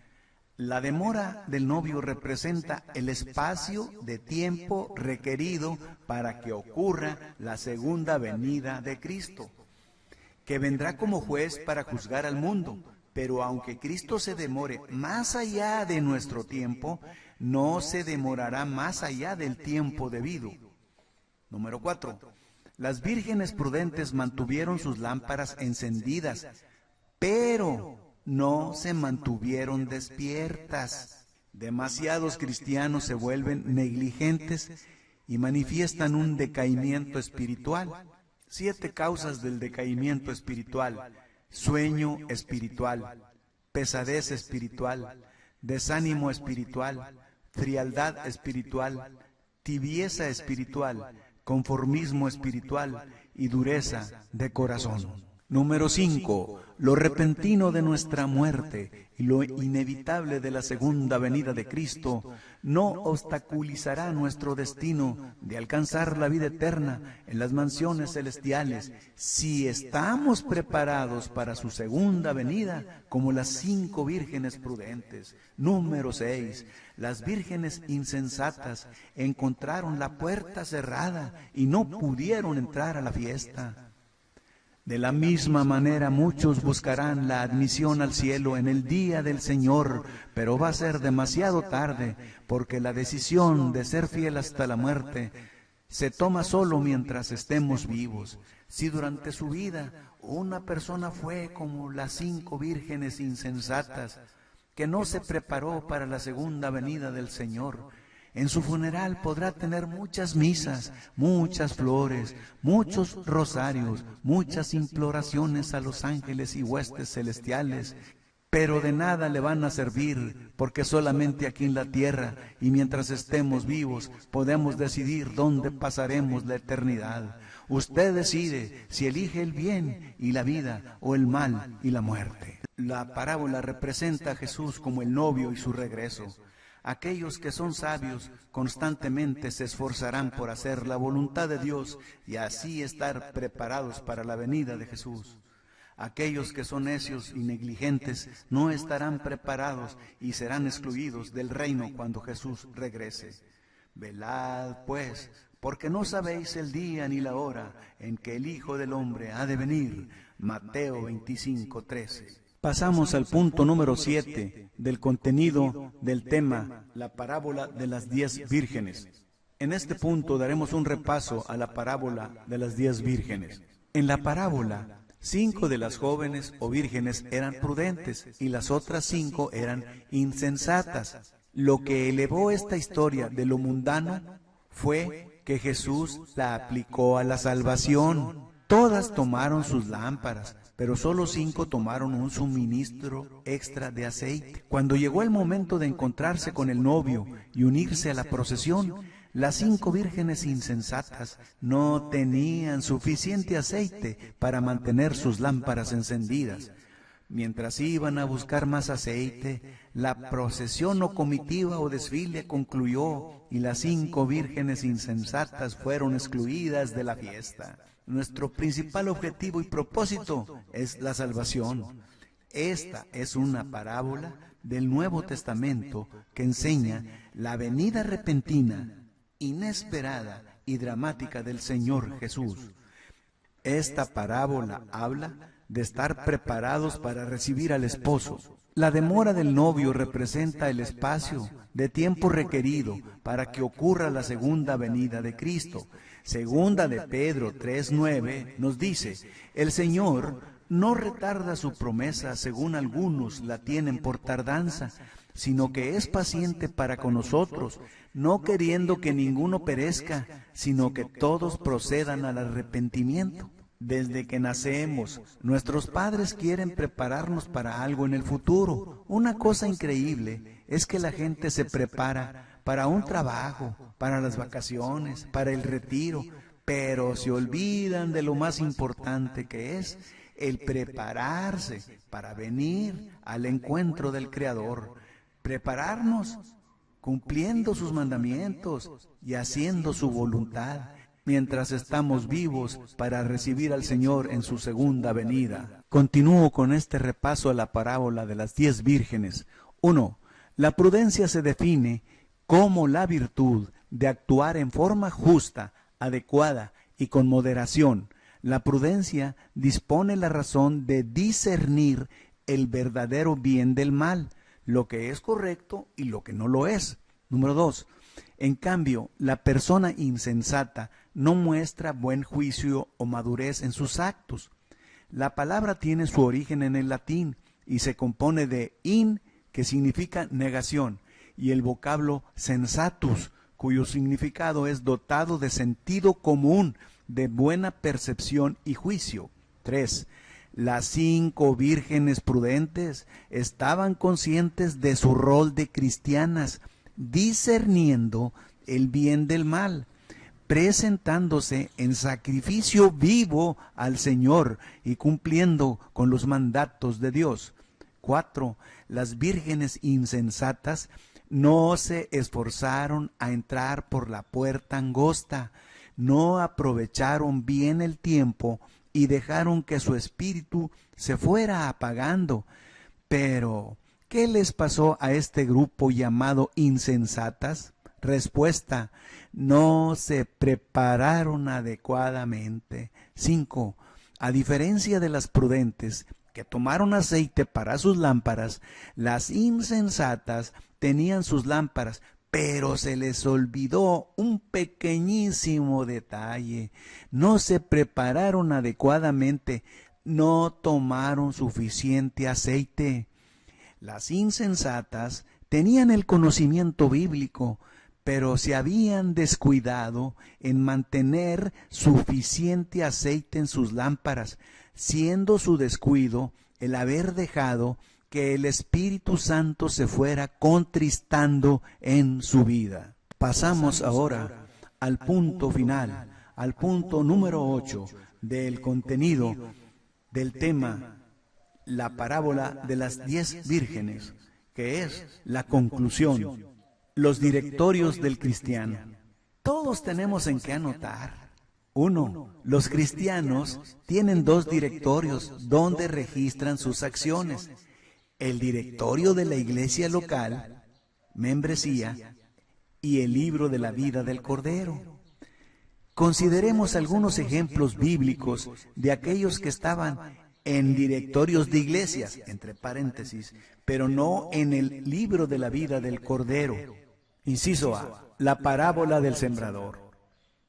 La demora del novio representa el espacio de tiempo requerido para que ocurra la segunda venida de Cristo, que vendrá como juez para juzgar al mundo. Pero aunque Cristo se demore más allá de nuestro tiempo, no se demorará más allá del tiempo debido. Número 4. Las vírgenes prudentes mantuvieron sus lámparas encendidas, pero no se mantuvieron despiertas. Demasiados cristianos se vuelven negligentes y manifiestan un decaimiento espiritual. 7 causas del decaimiento espiritual: sueño espiritual, pesadez espiritual, desánimo espiritual, frialdad espiritual, tibieza espiritual, conformismo espiritual y dureza de corazón. Número 5. Lo repentino de nuestra muerte y lo inevitable de la segunda venida de Cristo no obstaculizará nuestro destino de alcanzar la vida eterna en las mansiones celestiales si estamos preparados para su segunda venida como las 5 vírgenes prudentes. Número 6. Las vírgenes insensatas encontraron la puerta cerrada y no pudieron entrar a la fiesta. De la misma manera, muchos buscarán la admisión al cielo en el día del Señor, pero va a ser demasiado tarde, porque la decisión de ser fiel hasta la muerte se toma solo mientras estemos vivos. Si durante su vida una persona fue como las 5 vírgenes insensatas, que no se preparó para la segunda venida del Señor, en su funeral podrá tener muchas misas, muchas flores, muchos rosarios, muchas imploraciones a los ángeles y huestes celestiales, pero de nada le van a servir, porque solamente aquí en la tierra y mientras estemos vivos podemos decidir dónde pasaremos la eternidad. Usted decide si elige el bien y la vida o el mal y la muerte. La parábola representa a Jesús como el novio y su regreso. Aquellos que son sabios constantemente se esforzarán por hacer la voluntad de Dios y así estar preparados para la venida de Jesús. Aquellos que son necios y negligentes no estarán preparados y serán excluidos del reino cuando Jesús regrese. Velad, pues, porque no sabéis el día ni la hora en que el Hijo del Hombre ha de venir. Mateo 25:13. Pasamos al punto número 7 del contenido del tema, la parábola de las 10 vírgenes. En este punto daremos un repaso a la parábola de las 10 vírgenes. En la parábola, 5 de las jóvenes o vírgenes eran prudentes y las otras 5 eran insensatas. Lo que elevó esta historia de lo mundano fue que Jesús la aplicó a la salvación. Todas tomaron sus lámparas, pero solo 5 tomaron un suministro extra de aceite. Cuando llegó el momento de encontrarse con el novio y unirse a la procesión, las 5 vírgenes insensatas no tenían suficiente aceite para mantener sus lámparas encendidas. Mientras iban a buscar más aceite, la procesión o comitiva o desfile concluyó y las 5 vírgenes insensatas fueron excluidas de la fiesta. Nuestro principal objetivo y propósito es la salvación. Esta es una parábola del Nuevo Testamento que enseña la venida repentina, inesperada y dramática del Señor Jesús. Esta parábola habla de estar preparados para recibir al esposo. La demora del novio representa el espacio de tiempo requerido para que ocurra la segunda venida de Cristo. Segunda de Pedro 3:9 nos dice: el Señor no retarda su promesa, según algunos la tienen por tardanza, sino que es paciente para con nosotros, no queriendo que ninguno perezca, sino que todos procedan al arrepentimiento. Desde que nacemos, nuestros padres quieren prepararnos para algo en el futuro. Una cosa increíble es que la gente se prepara para un trabajo, para las vacaciones, para el retiro, pero se olvidan de lo más importante, que es el prepararse para venir al encuentro del Creador. Prepararnos cumpliendo sus mandamientos y haciendo su voluntad, mientras estamos vivos para recibir al Señor en su segunda venida. Continúo con este repaso a la parábola de las 10 vírgenes. 1. La prudencia se define como la virtud de actuar en forma justa, adecuada y con moderación. La prudencia dispone la razón de discernir el verdadero bien del mal, lo que es correcto y lo que no lo es. Número 2. En cambio, la persona insensata no muestra buen juicio o madurez en sus actos. La palabra tiene su origen en el latín y se compone de in, que significa negación, y el vocablo sensatus, cuyo significado es dotado de sentido común, de buena percepción y juicio. 3. Las 5 vírgenes prudentes estaban conscientes de su rol de cristianas, discerniendo el bien del mal, presentándose en sacrificio vivo al Señor y cumpliendo con los mandatos de Dios. 4. Las vírgenes insensatas no se esforzaron a entrar por la puerta angosta, no aprovecharon bien el tiempo y dejaron que su espíritu se fuera apagando. Pero ¿qué les pasó a este grupo llamado insensatas? Respuesta: no se prepararon adecuadamente. 5. A diferencia de las prudentes, que tomaron aceite para sus lámparas, las insensatas tenían sus lámparas, pero se les olvidó un pequeñísimo detalle. No se prepararon adecuadamente, no tomaron suficiente aceite. Las insensatas tenían el conocimiento bíblico, pero se habían descuidado en mantener suficiente aceite en sus lámparas, siendo su descuido el haber dejado que el Espíritu Santo se fuera contristando en su vida. Pasamos ahora al punto final, al punto número 8 del contenido del tema, la parábola de las 10 vírgenes, que es la conclusión, los directorios del cristiano. Todos tenemos en qué anotar. 1. Los cristianos tienen 2 directorios donde registran sus acciones: el directorio de la iglesia local, membresía, y el libro de la vida del Cordero. Consideremos algunos ejemplos bíblicos de aquellos que estaban en directorios de iglesias, entre paréntesis, pero no en el libro de la vida del Cordero. Inciso A, la parábola del sembrador.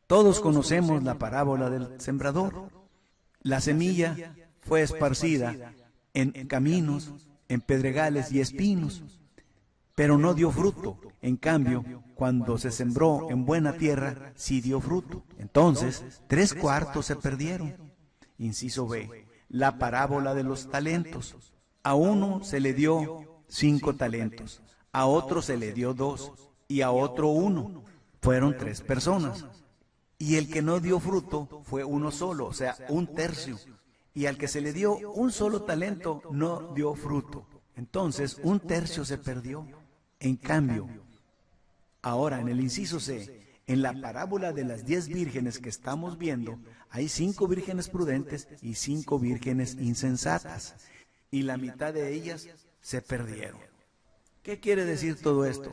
Todos conocemos la parábola del sembrador. La semilla fue esparcida en caminos, en pedregales y espinos, pero no dio fruto. En cambio, cuando se sembró en buena tierra, sí dio fruto. Entonces, 3/4 se perdieron. Inciso B, la parábola de los talentos. A uno se le dio 5 talentos, a otro se le dio 2 y a otro 1. Fueron 3 personas. Y el que no dio fruto fue uno solo, o sea, 1/3. Y al que se le dio un solo talento no dio fruto. Entonces, 1/3 se perdió. En cambio, ahora en el inciso C, en la parábola de las 10 vírgenes que estamos viendo, hay 5 vírgenes prudentes y 5 vírgenes insensatas. Y la mitad de ellas se perdieron. ¿Qué quiere decir todo esto?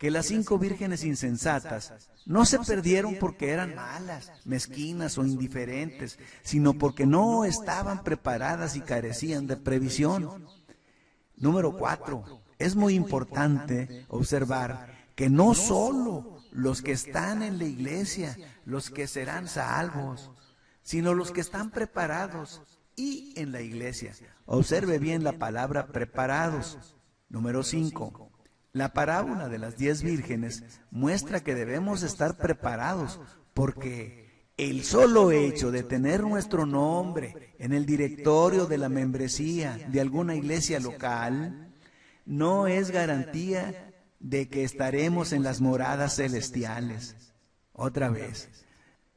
que las 5 vírgenes insensatas no se perdieron porque eran malas, mezquinas o indiferentes, sino porque no estaban preparadas y carecían de previsión. Número 4. Es muy importante observar que no solo los que están en la iglesia, los que serán salvos, sino los que están preparados y en la iglesia. Observe bien la palabra preparados. Número 5. La parábola de las 10 vírgenes muestra que debemos estar preparados porque el solo hecho de tener nuestro nombre en el directorio de la membresía de alguna iglesia local no es garantía de que estaremos en las moradas celestiales. Otra vez,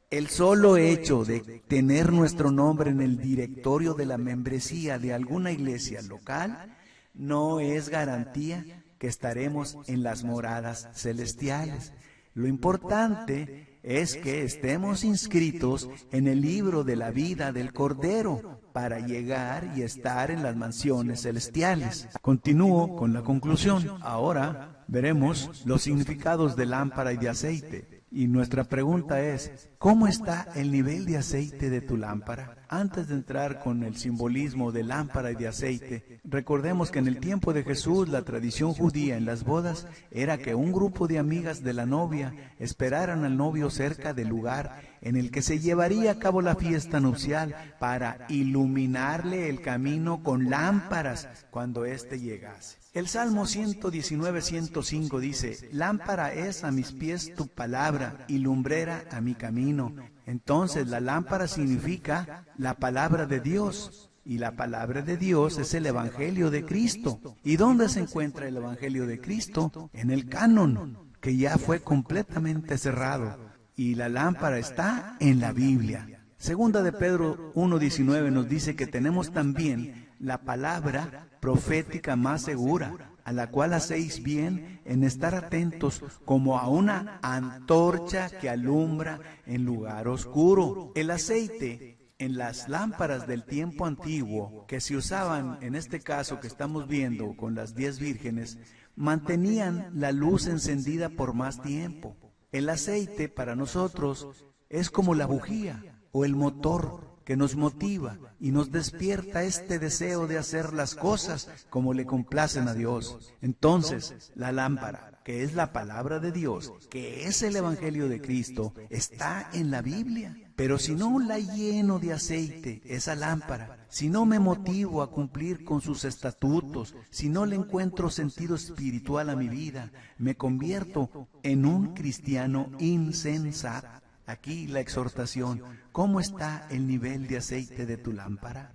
el solo hecho de tener nuestro nombre en el directorio de la membresía de alguna iglesia local no es garantía que estaremos en las moradas celestiales. Lo importante es que estemos inscritos en el libro de la vida del Cordero para llegar y estar en las mansiones celestiales. Continúo con la conclusión. Ahora veremos los significados de lámpara y de aceite. Y nuestra pregunta es, ¿cómo está el nivel de aceite de tu lámpara? Antes de entrar con el simbolismo de lámpara y de aceite, recordemos que en el tiempo de Jesús la tradición judía en las bodas era que un grupo de amigas de la novia esperaran al novio cerca del lugar en el que se llevaría a cabo la fiesta nupcial para iluminarle el camino con lámparas cuando éste llegase. El Salmo 119, 105 dice, lámpara es a mis pies tu palabra y lumbrera a mi camino. Entonces la lámpara significa la palabra de Dios. Y la palabra de Dios es el Evangelio de Cristo. ¿Y dónde se encuentra el Evangelio de Cristo? En el canon, que ya fue completamente cerrado. Y la lámpara está en la Biblia. Segunda de Pedro 1:19 nos dice que tenemos también la palabra profética más segura, a la cual hacéis bien en estar atentos como a una antorcha que alumbra en lugar oscuro. El aceite en las lámparas del tiempo antiguo, que se usaban en este caso que estamos viendo con las 10 vírgenes, mantenían la luz encendida por más tiempo. El aceite para nosotros es como la bujía o el motor que nos motiva y nos despierta este deseo de hacer las cosas como le complacen a Dios. Entonces, la lámpara, que es la palabra de Dios, que es el Evangelio de Cristo, está en la Biblia. Pero si no la lleno de aceite, esa lámpara, si no me motivo a cumplir con sus estatutos, si no le encuentro sentido espiritual a mi vida, me convierto en un cristiano insensato. Aquí la exhortación, ¿cómo está el nivel de aceite de tu lámpara?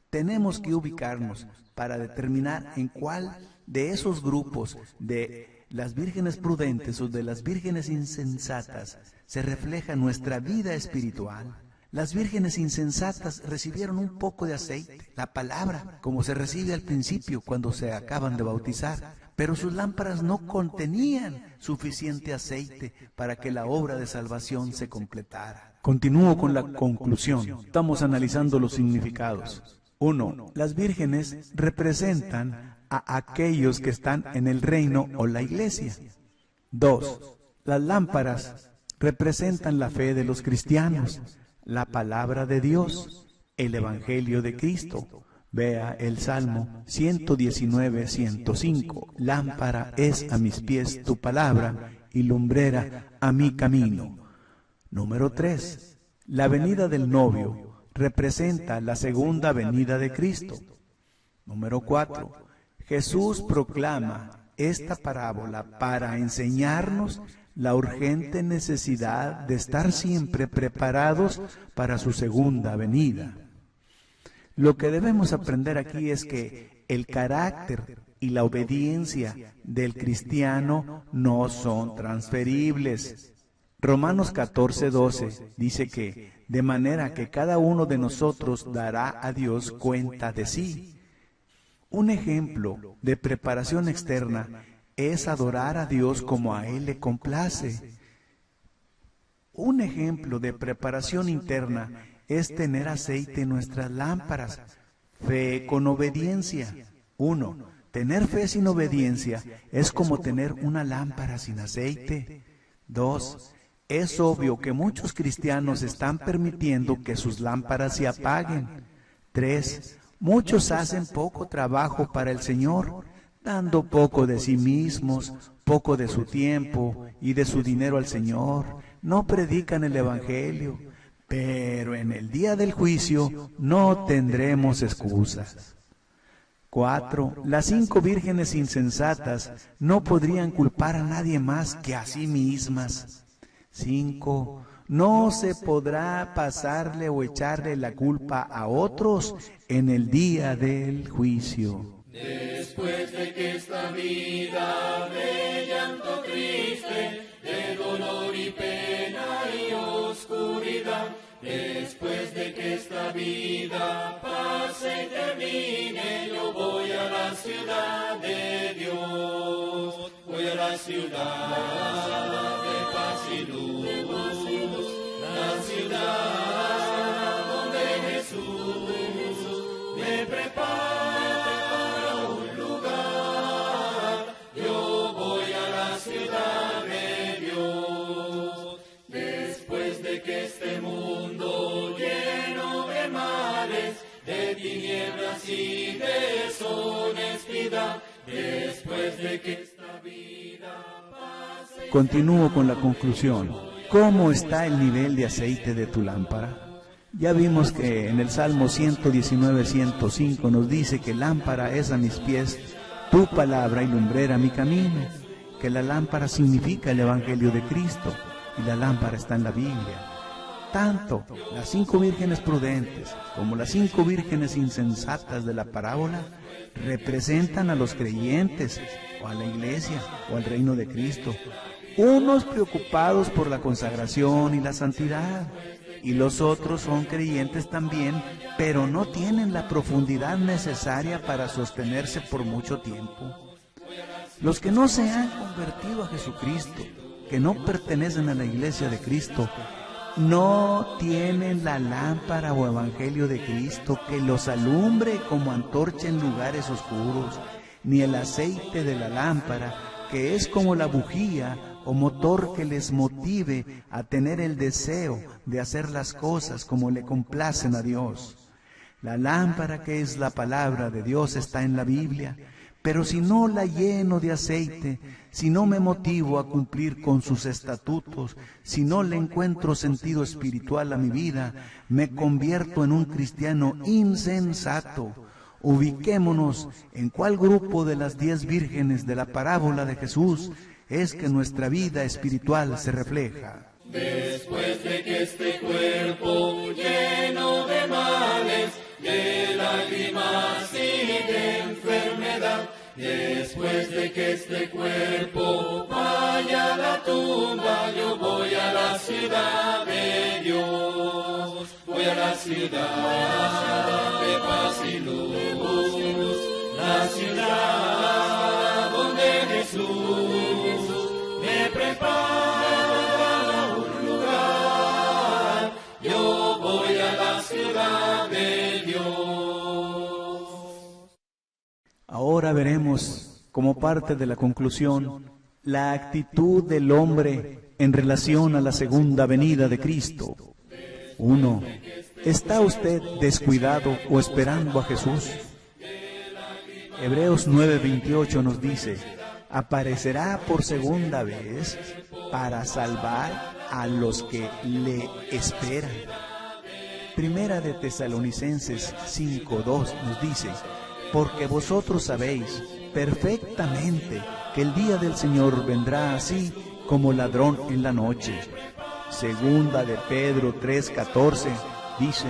Tenemos que ubicarnos para determinar en cuál de esos grupos de las vírgenes prudentes o de las vírgenes insensatas se refleja nuestra vida espiritual. Las vírgenes insensatas recibieron un poco de aceite, la palabra, como se recibe al principio cuando se acaban de bautizar, pero sus lámparas no contenían suficiente aceite para que la obra de salvación se completara. Continúo con la conclusión. Estamos analizando los significados. 1. Las vírgenes representan a aquellos que están en el reino o la iglesia. 2. Las lámparas representan la fe de los cristianos, la palabra de Dios, el Evangelio de Cristo. Vea el Salmo 119, 105. Lámpara es a mis pies tu palabra y lumbrera a mi camino. Número 3. La venida del novio representa la segunda venida de Cristo. Número 4. Jesús proclama esta parábola para enseñarnos la urgente necesidad de estar siempre preparados para su segunda venida. Lo que debemos aprender aquí es que el carácter y la obediencia del cristiano no son transferibles. Romanos 14:12 dice que, de manera que cada uno de nosotros dará a Dios cuenta de sí. Un ejemplo de preparación externa es adorar a Dios como a Él le complace. Un ejemplo de preparación interna es tener aceite en nuestras lámparas. Fe con obediencia. 1. Tener fe sin obediencia es como tener una lámpara sin aceite. 2. Es obvio que muchos cristianos están permitiendo que sus lámparas se apaguen. 3. Muchos hacen poco trabajo para el Señor, dando poco de sí mismos, poco de su tiempo y de su dinero al Señor. No predican el Evangelio, pero en el día del juicio no tendremos excusas. 4. Las 5 vírgenes insensatas no podrían culpar a nadie más que a sí mismas. 5. No se podrá pasarle o echarle la culpa a otros en el día del juicio. Después de que esta vida de llanto triste, de dolor y pena y oscuridad, después de que esta vida pase y termine, yo voy a la ciudad de Dios, voy a la ciudad de paz y luz, la ciudad donde Jesús me prepara un lugar. Yo voy a la ciudad de Dios, después de que este mundo lleno de males, de tinieblas y deshonestidad, después de que esta vida pase. Continúo con la conclusión. ¿Cómo está el nivel de aceite de tu lámpara? Ya vimos que en el Salmo 119, 105 nos dice que lámpara es a mis pies tu palabra y lumbrera mi camino, que la lámpara significa el Evangelio de Cristo y la lámpara está en la Biblia. Tanto las 5 vírgenes prudentes como las 5 vírgenes insensatas de la parábola representan a los creyentes o a la iglesia o al reino de Cristo, unos preocupados por la consagración y la santidad, y los otros son creyentes también, pero no tienen la profundidad necesaria para sostenerse por mucho tiempo. Los que no se han convertido a Jesucristo, que no pertenecen a la iglesia de Cristo, no tienen la lámpara o evangelio de Cristo que los alumbre como antorcha en lugares oscuros, ni el aceite de la lámpara, que es como la bujía o motor que les motive a tener el deseo de hacer las cosas como le complacen a Dios. La lámpara, que es la palabra de Dios, está en la Biblia, pero si no la lleno de aceite, si no me motivo a cumplir con sus estatutos, si no le encuentro sentido espiritual a mi vida, me convierto en un cristiano insensato. Ubiquémonos en cuál grupo de las 10 vírgenes de la parábola de Jesús es que nuestra vida espiritual se refleja. Después de que este cuerpo lleno de males, de lágrimas y de enfermedad, después de que este cuerpo vaya a la tumba, yo voy a la ciudad de Dios, voy a la ciudad de paz y luz, la ciudad donde Jesús me prepara un lugar. Yo voy a la ciudad de Dios. Ahora veremos, como parte de la conclusión, la actitud del hombre en relación a la segunda venida de Cristo. 1. ¿Está usted descuidado o esperando a Jesús? Hebreos 9:28 nos dice: aparecerá por segunda vez para salvar a los que le esperan. Primera de Tesalonicenses 5:2 nos dice: porque vosotros sabéis perfectamente que el día del Señor vendrá así como ladrón en la noche. Segunda de Pedro 3:14 dice: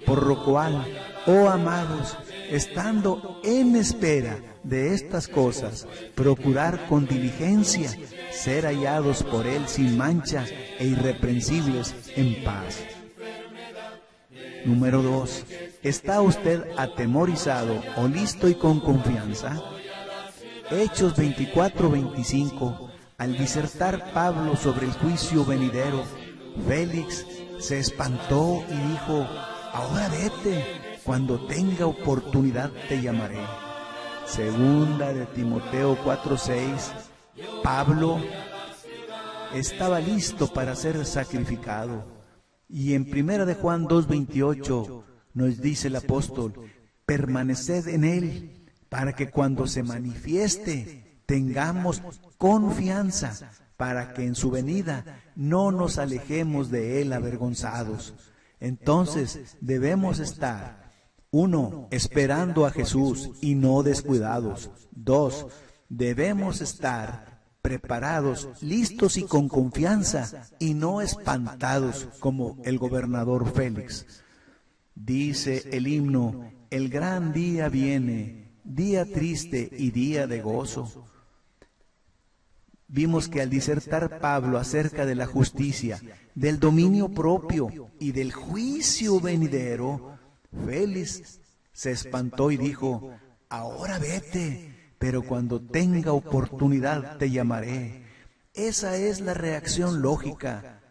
por lo cual, oh amados, estando en espera de estas cosas, procurar con diligencia ser hallados por Él sin mancha e irreprensibles en paz. Número 2. ¿Está usted atemorizado o listo y con confianza? Hechos 24:25, al disertar Pablo sobre el juicio venidero, Félix se espantó y dijo: ahora vete, cuando tenga oportunidad te llamaré. Segunda de Timoteo 4:6, Pablo estaba listo para ser sacrificado. Y en Primera de Juan 2:28 nos dice el apóstol: permaneced en él, para que cuando se manifieste tengamos confianza, para que en su venida no nos alejemos de él avergonzados. Entonces debemos estar, 1, esperando a Jesús y no descuidados. 2, debemos estar preparados, listos y con confianza, y no espantados como el gobernador Félix. Dice el himno: el gran día viene, día triste y día de gozo. Vimos que al disertar Pablo acerca de la justicia, del dominio propio y del juicio venidero, Félix se espantó y dijo: ahora vete, pero cuando tenga oportunidad te llamaré. Esa es la reacción lógica.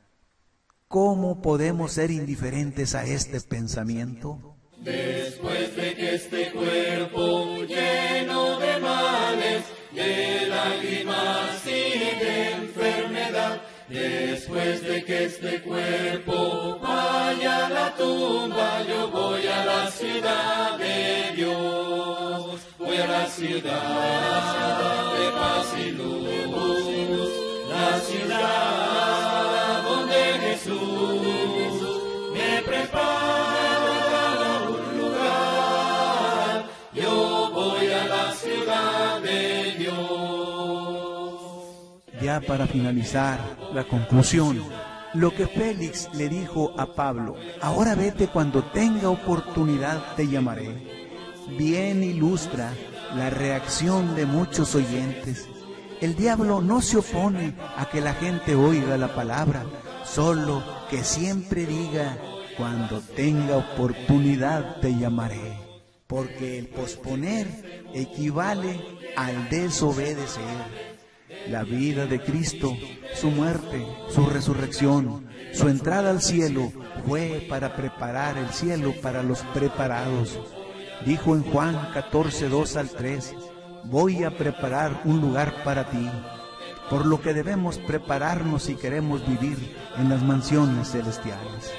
¿Cómo podemos ser indiferentes a este pensamiento? Después de que este cuerpo lleno de males, de lágrimas y de enfermedad, después de que este cuerpo vaya a la tumba, yo voy a la ciudad de Dios, voy a la ciudad de paz y luz, la ciudad donde Jesús me prepara un lugar, yo voy a la ciudad de Dios. Ya para finalizar, la conclusión, lo que Félix le dijo a Pablo: ahora vete, cuando tenga oportunidad te llamaré, bien ilustra la reacción de muchos oyentes. El diablo no se opone a que la gente oiga la palabra, solo que siempre diga: cuando tenga oportunidad te llamaré. Porque el posponer equivale al desobedecer. La vida de Cristo, su muerte, su resurrección, su entrada al cielo, fue para preparar el cielo para los preparados. Dijo en Juan 14:2-3, voy a preparar un lugar para ti, por lo que debemos prepararnos si queremos vivir en las mansiones celestiales.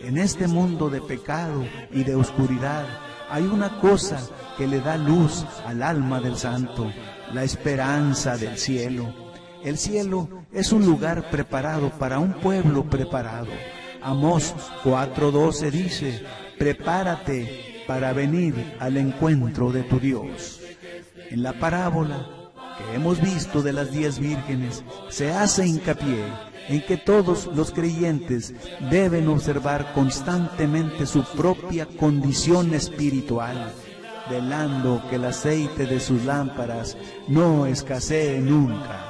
En este mundo de pecado y de oscuridad hay una cosa que le da luz al alma del santo: la esperanza del cielo. El cielo es un lugar preparado para un pueblo preparado. Amós 4:12 dice: prepárate para venir al encuentro de tu Dios. En la parábola que hemos visto de las 10 vírgenes, se hace hincapié en que todos los creyentes deben observar constantemente su propia condición espiritual, velando que el aceite de sus lámparas no escasee nunca.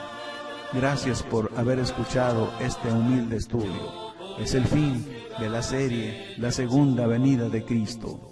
Gracias por haber escuchado este humilde estudio. Es el fin de la serie La Segunda Venida de Cristo.